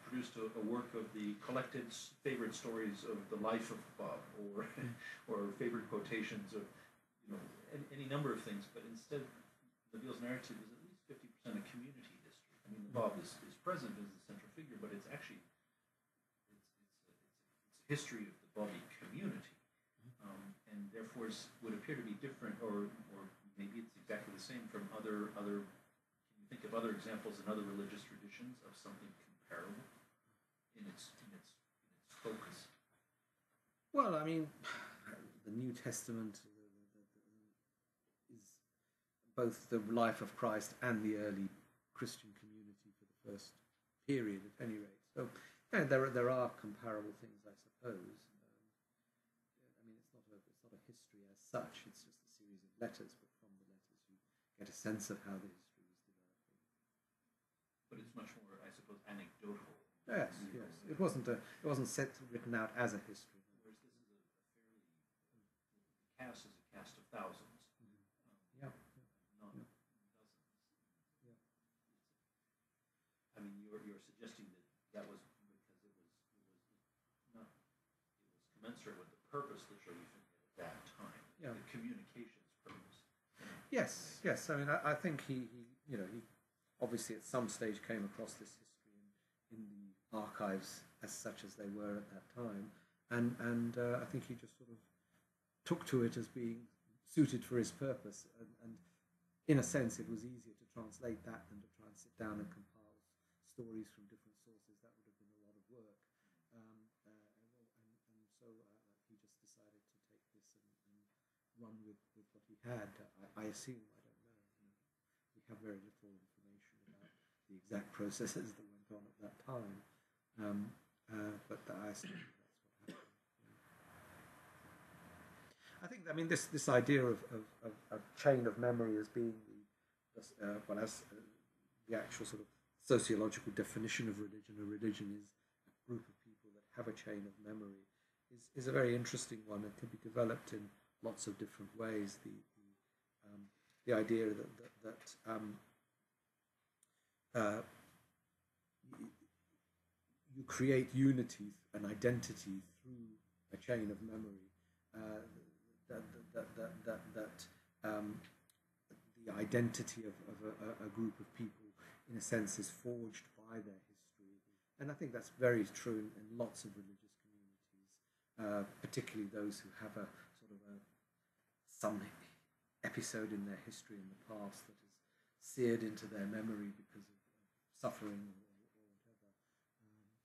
produced a work of the collected favorite stories of the life of Bab, or favorite quotations of any number of things. But instead, Nabil's narrative is at least 50% a community history. I mean, the Bab is present as the central figure, but it's actually it's a history of the Babi community, and therefore would appear to be different, or maybe it's exactly the same from other. Think of other examples in other religious traditions of something comparable in its focus. Well, I mean, the New Testament is both the life of Christ and the early Christian community for the first period, at any rate. So, yeah, there are comparable things, I suppose. I mean, it's not a history as such. It's just a series of letters, but from the letters you get a sense of how the history. But it's much more, I suppose, anecdotal. Yes. It wasn't written out as a history. Whereas this is a fairly cast of thousands. commensurate with the purpose of the Shoghi Effendi at that time, Yeah. the communications purpose. Yes, yes. I mean, I think he obviously at some stage came across this history in the archives as such as they were at that time, and I think he just sort of took to it as being suited for his purpose, and in a sense it was easier to translate that than to try and sit down and compile stories from different sources. That would have been a lot of work, and so he just decided to take this and run with what he had. I assume, I don't know, we have very little information about the exact processes that went on at that time, but I assume that's what happened. I think, I mean, this idea of chain of memory as being the actual sort of sociological definition of religion. A religion is a group of people that have a chain of memory. Is a very interesting one. It can be developed in lots of different ways. The idea that you create unity and identity through a chain of memory. The identity of a group of people, in a sense, is forged by their history, and I think that's very true in lots of religious communities, particularly those who have a sort of some episode in their history in the past that is seared into their memory because of suffering or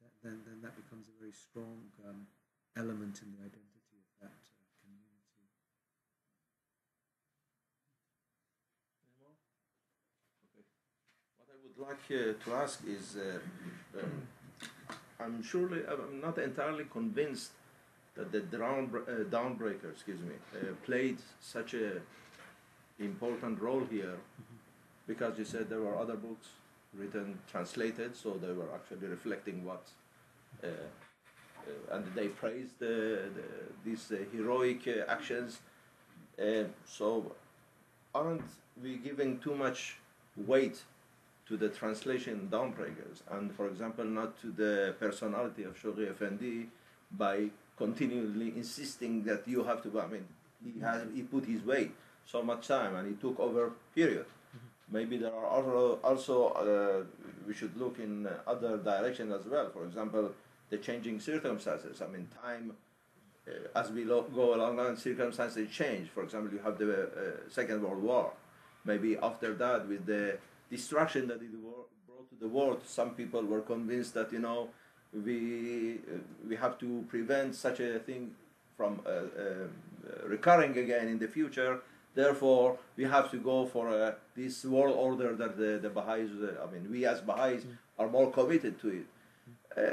whatever. Then that becomes a very strong element in the identity of that community. Okay. What I would like to ask is, I'm not entirely convinced that the Dawnbreaker, played such a important role here, because you said there were other books written, translated, so they were actually reflecting what, and they praised these heroic actions. So aren't we giving too much weight to the translation Dawnbreakers, and for example not to the personality of Shoghi Effendi by continually insisting that you have to, I mean, he put his weight so much time and he took over period. Maybe there are also we should look in other direction as well. For example, the changing circumstances. I mean, time as we go along and circumstances change. For example, you have the Second World War. Maybe after that, with the destruction that it brought to the world, some people were convinced that we have to prevent such a thing from recurring again in the future. Therefore, we have to go for this world order that the Baha'is, we as Baha'is are more committed to it.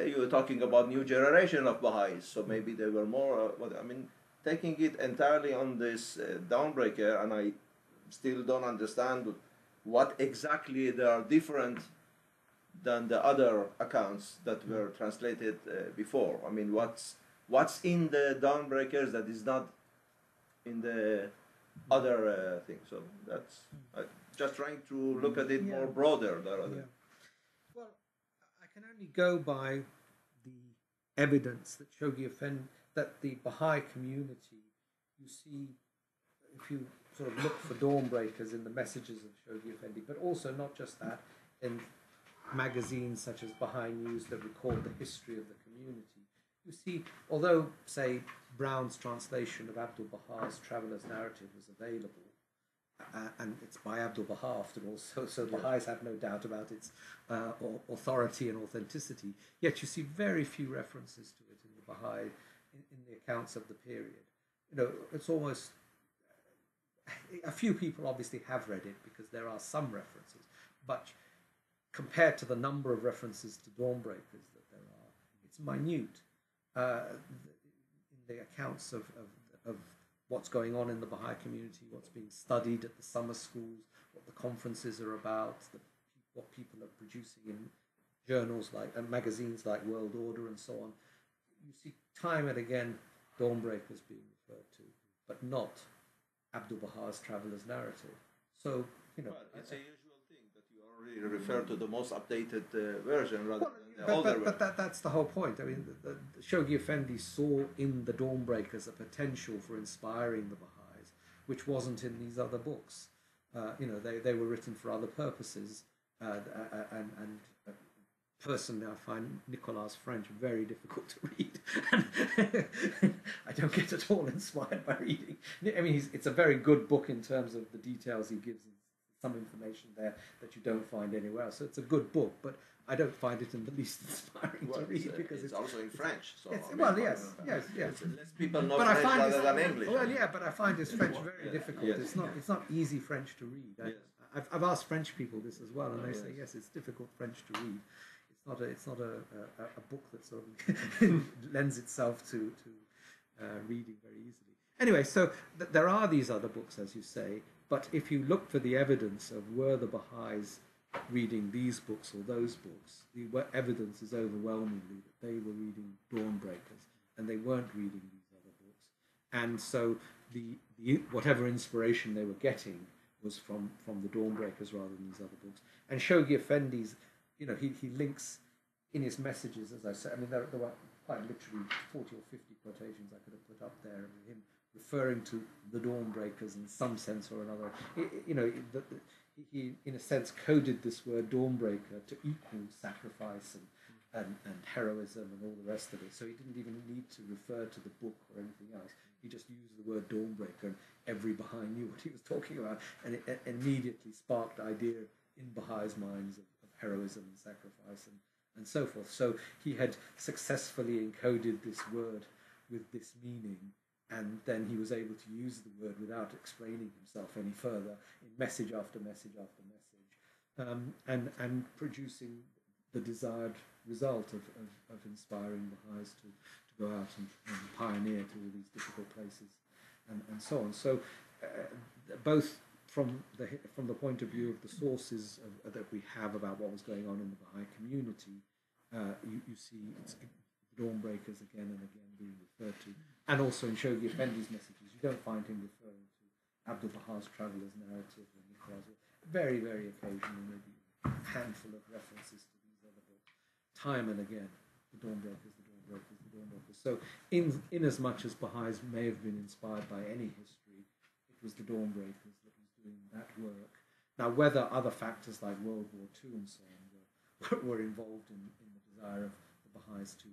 You were talking about new generation of Baha'is, so maybe they were more, taking it entirely on this Dawnbreaker, and I still don't understand what exactly they are different than the other accounts that were translated before. I mean, what's in the Dawnbreakers that is not in the other thing? So that's just trying to look at it more broader. Well, I can only go by the evidence that Shoghi Effendi, that the Baha'i community, you see, if you sort of look for Dawnbreakers in the messages of Shoghi Effendi, but also not just that, in magazines such as Baha'i News that record the history of the community. You see, although, say, Brown's translation of Abdul Baha's Traveller's Narrative was available, and it's by Abdul Baha after all, so Baha'is have no doubt about its authority and authenticity, yet you see very few references to it in the Baha'i, in the accounts of the period. It's almost, a few people obviously have read it because there are some references, but compared to the number of references to Dawnbreakers that there are, it's minute. In the accounts of what's going on in the Baha'i community, what's being studied at the summer schools, what the conferences are about, what people are producing in journals and magazines like World Order and so on. You see time and again Dawnbreakers being referred to, but not Abdul Baha's Traveller's Narrative. So, Well, it's a usual thing that you are really refer to the most updated version rather than the But, older but, version. but that's the whole point. I mean, the Shoghi Effendi saw in the Dawnbreakers a potential for inspiring the Baha'is, which wasn't in these other books. They were written for other purposes, and personally, I find Nicolas' French very difficult to read. I don't get at all inspired by reading. I mean, it's a very good book in terms of the details he gives, some information there that you don't find anywhere else. So it's a good book, but I don't find it in the least inspiring to read because it's also in French. So yes. Less people know But French rather than English. Well, yeah, but I find his French very difficult. Yes. It's not easy French to read. I've asked French people this as well, and they say yes, it's difficult French to read. It's not a book that sort of lends itself to reading very easily. Anyway, so there are these other books, as you say, but if you look for the evidence of were the Baha'is reading these books or those books, the evidence is overwhelmingly that they were reading Dawnbreakers and they weren't reading these other books. And so the whatever inspiration they were getting was from the Dawnbreakers rather than these other books. And Shoghi Effendi's, he links in his messages, as I said, I mean, there were quite literally 40 or 50 quotations I could have put up there of him referring to the Dawnbreakers in some sense or another. He, in a sense, coded this word Dawnbreaker to equal sacrifice and heroism and all the rest of it. So he didn't even need to refer to the book or anything else. He just used the word Dawnbreaker, and every Baha'i knew what he was talking about, and it immediately sparked idea in Baha'is' minds of heroism and sacrifice and so forth. So he had successfully encoded this word with this meaning, and then he was able to use the word without explaining himself any further in message after message after message, and producing the desired result of inspiring Baha'is to go out and pioneer to all these difficult places and so on. So both from the point of view of the sources that we have about what was going on in the Baha'i community, you see the Dawnbreakers again and again being referred to, and also in Shoghi Effendi's messages. You don't find him referring to Abdul Baha's Traveller's Narrative or Nicolas. Very, very occasionally, maybe a handful of references to these other books. Time and again, the Dawnbreakers, the Dawnbreakers, the Dawnbreakers. So in as much as Baha'is may have been inspired by any history, it was the Dawnbreakers that was doing that work. Now, whether other factors like World War II and so on were involved in the desire of the Baha'is to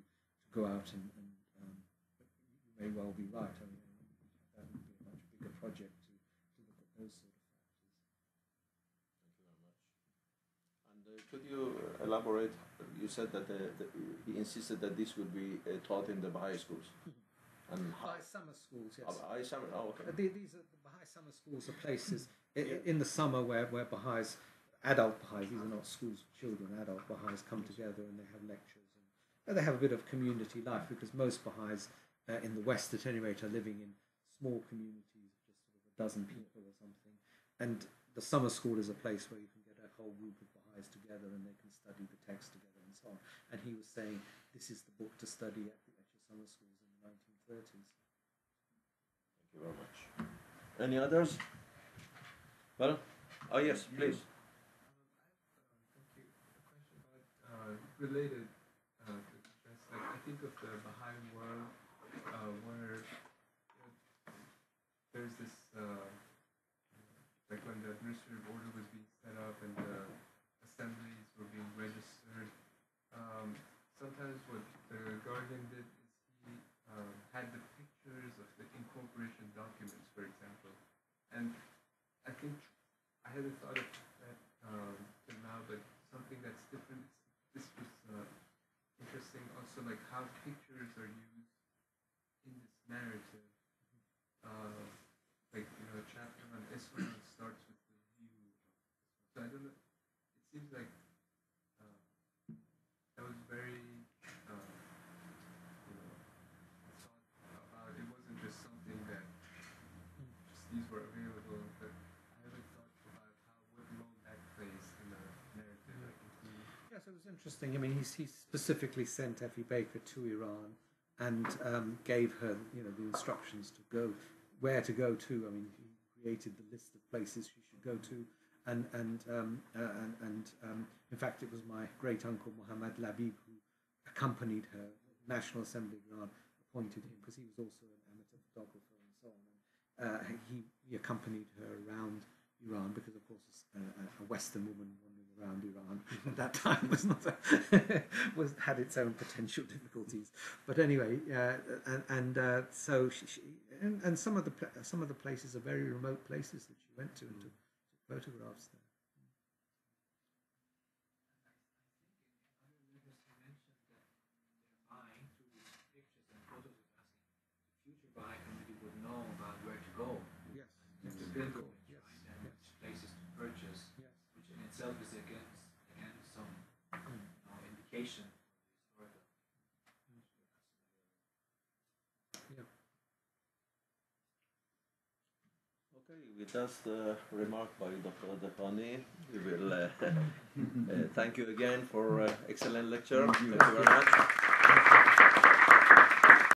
go out and you may well be right. I mean, that would be a much bigger project to look at those sort of factors. Thank you very much. And could you elaborate? You said that he insisted that this would be taught in the Baha'i schools. And Baha'i summer schools, yes. Baha'i summer. Oh, okay. These are the Baha'i summer schools are places in the summer where Baha'is, adult Baha'is, these are not schools for children, adult Baha'is come together and they have lectures and they have a bit of community life, because most Baha'is in the West at any rate are living in small communities, just sort of a dozen people or something, and the summer school is a place where you can get a whole group of Baha'is together and they can study the text together and so on. And he was saying this is the book to study at your summer schools in the 1930s. Thank you very much. Any others? Well, oh yes, please. Thank you. A question about related to this. Like, I think of the Baha'i world where there's this like when the administrative order was being set up and the assemblies were being registered. Sometimes what the Guardian did is he had the pictures of the incorporation documents, for example, and I think I hadn't thought of that till now, but something that's different. This was interesting. Also, like how pictures are used in this narrative. Like a chapter on Islam starts with the view. So I don't know. It seems like that was very thought about. It wasn't just something that just these were available, but I haven't thought about what role that plays in the narrative. Yes, it was interesting. I mean, he specifically sent Effie Baker to Iran and gave her, the instructions to go, where to go to. I mean, he created the list of places she should go to, In fact, it was my great uncle Muhammad Labib who accompanied her. National Assembly of Iran appointed him because he was also an amateur photographer and so on. And he accompanied her around Iran because, of course, a Western woman wandering around Iran at that time was not had its own potential difficulties. But anyway, so some of the places are very remote places that she went to and took photographs there. Itself is again some indication for the Okay, with that remark by Dr. Adefani, we will thank you again for excellent lecture. Thank you very much.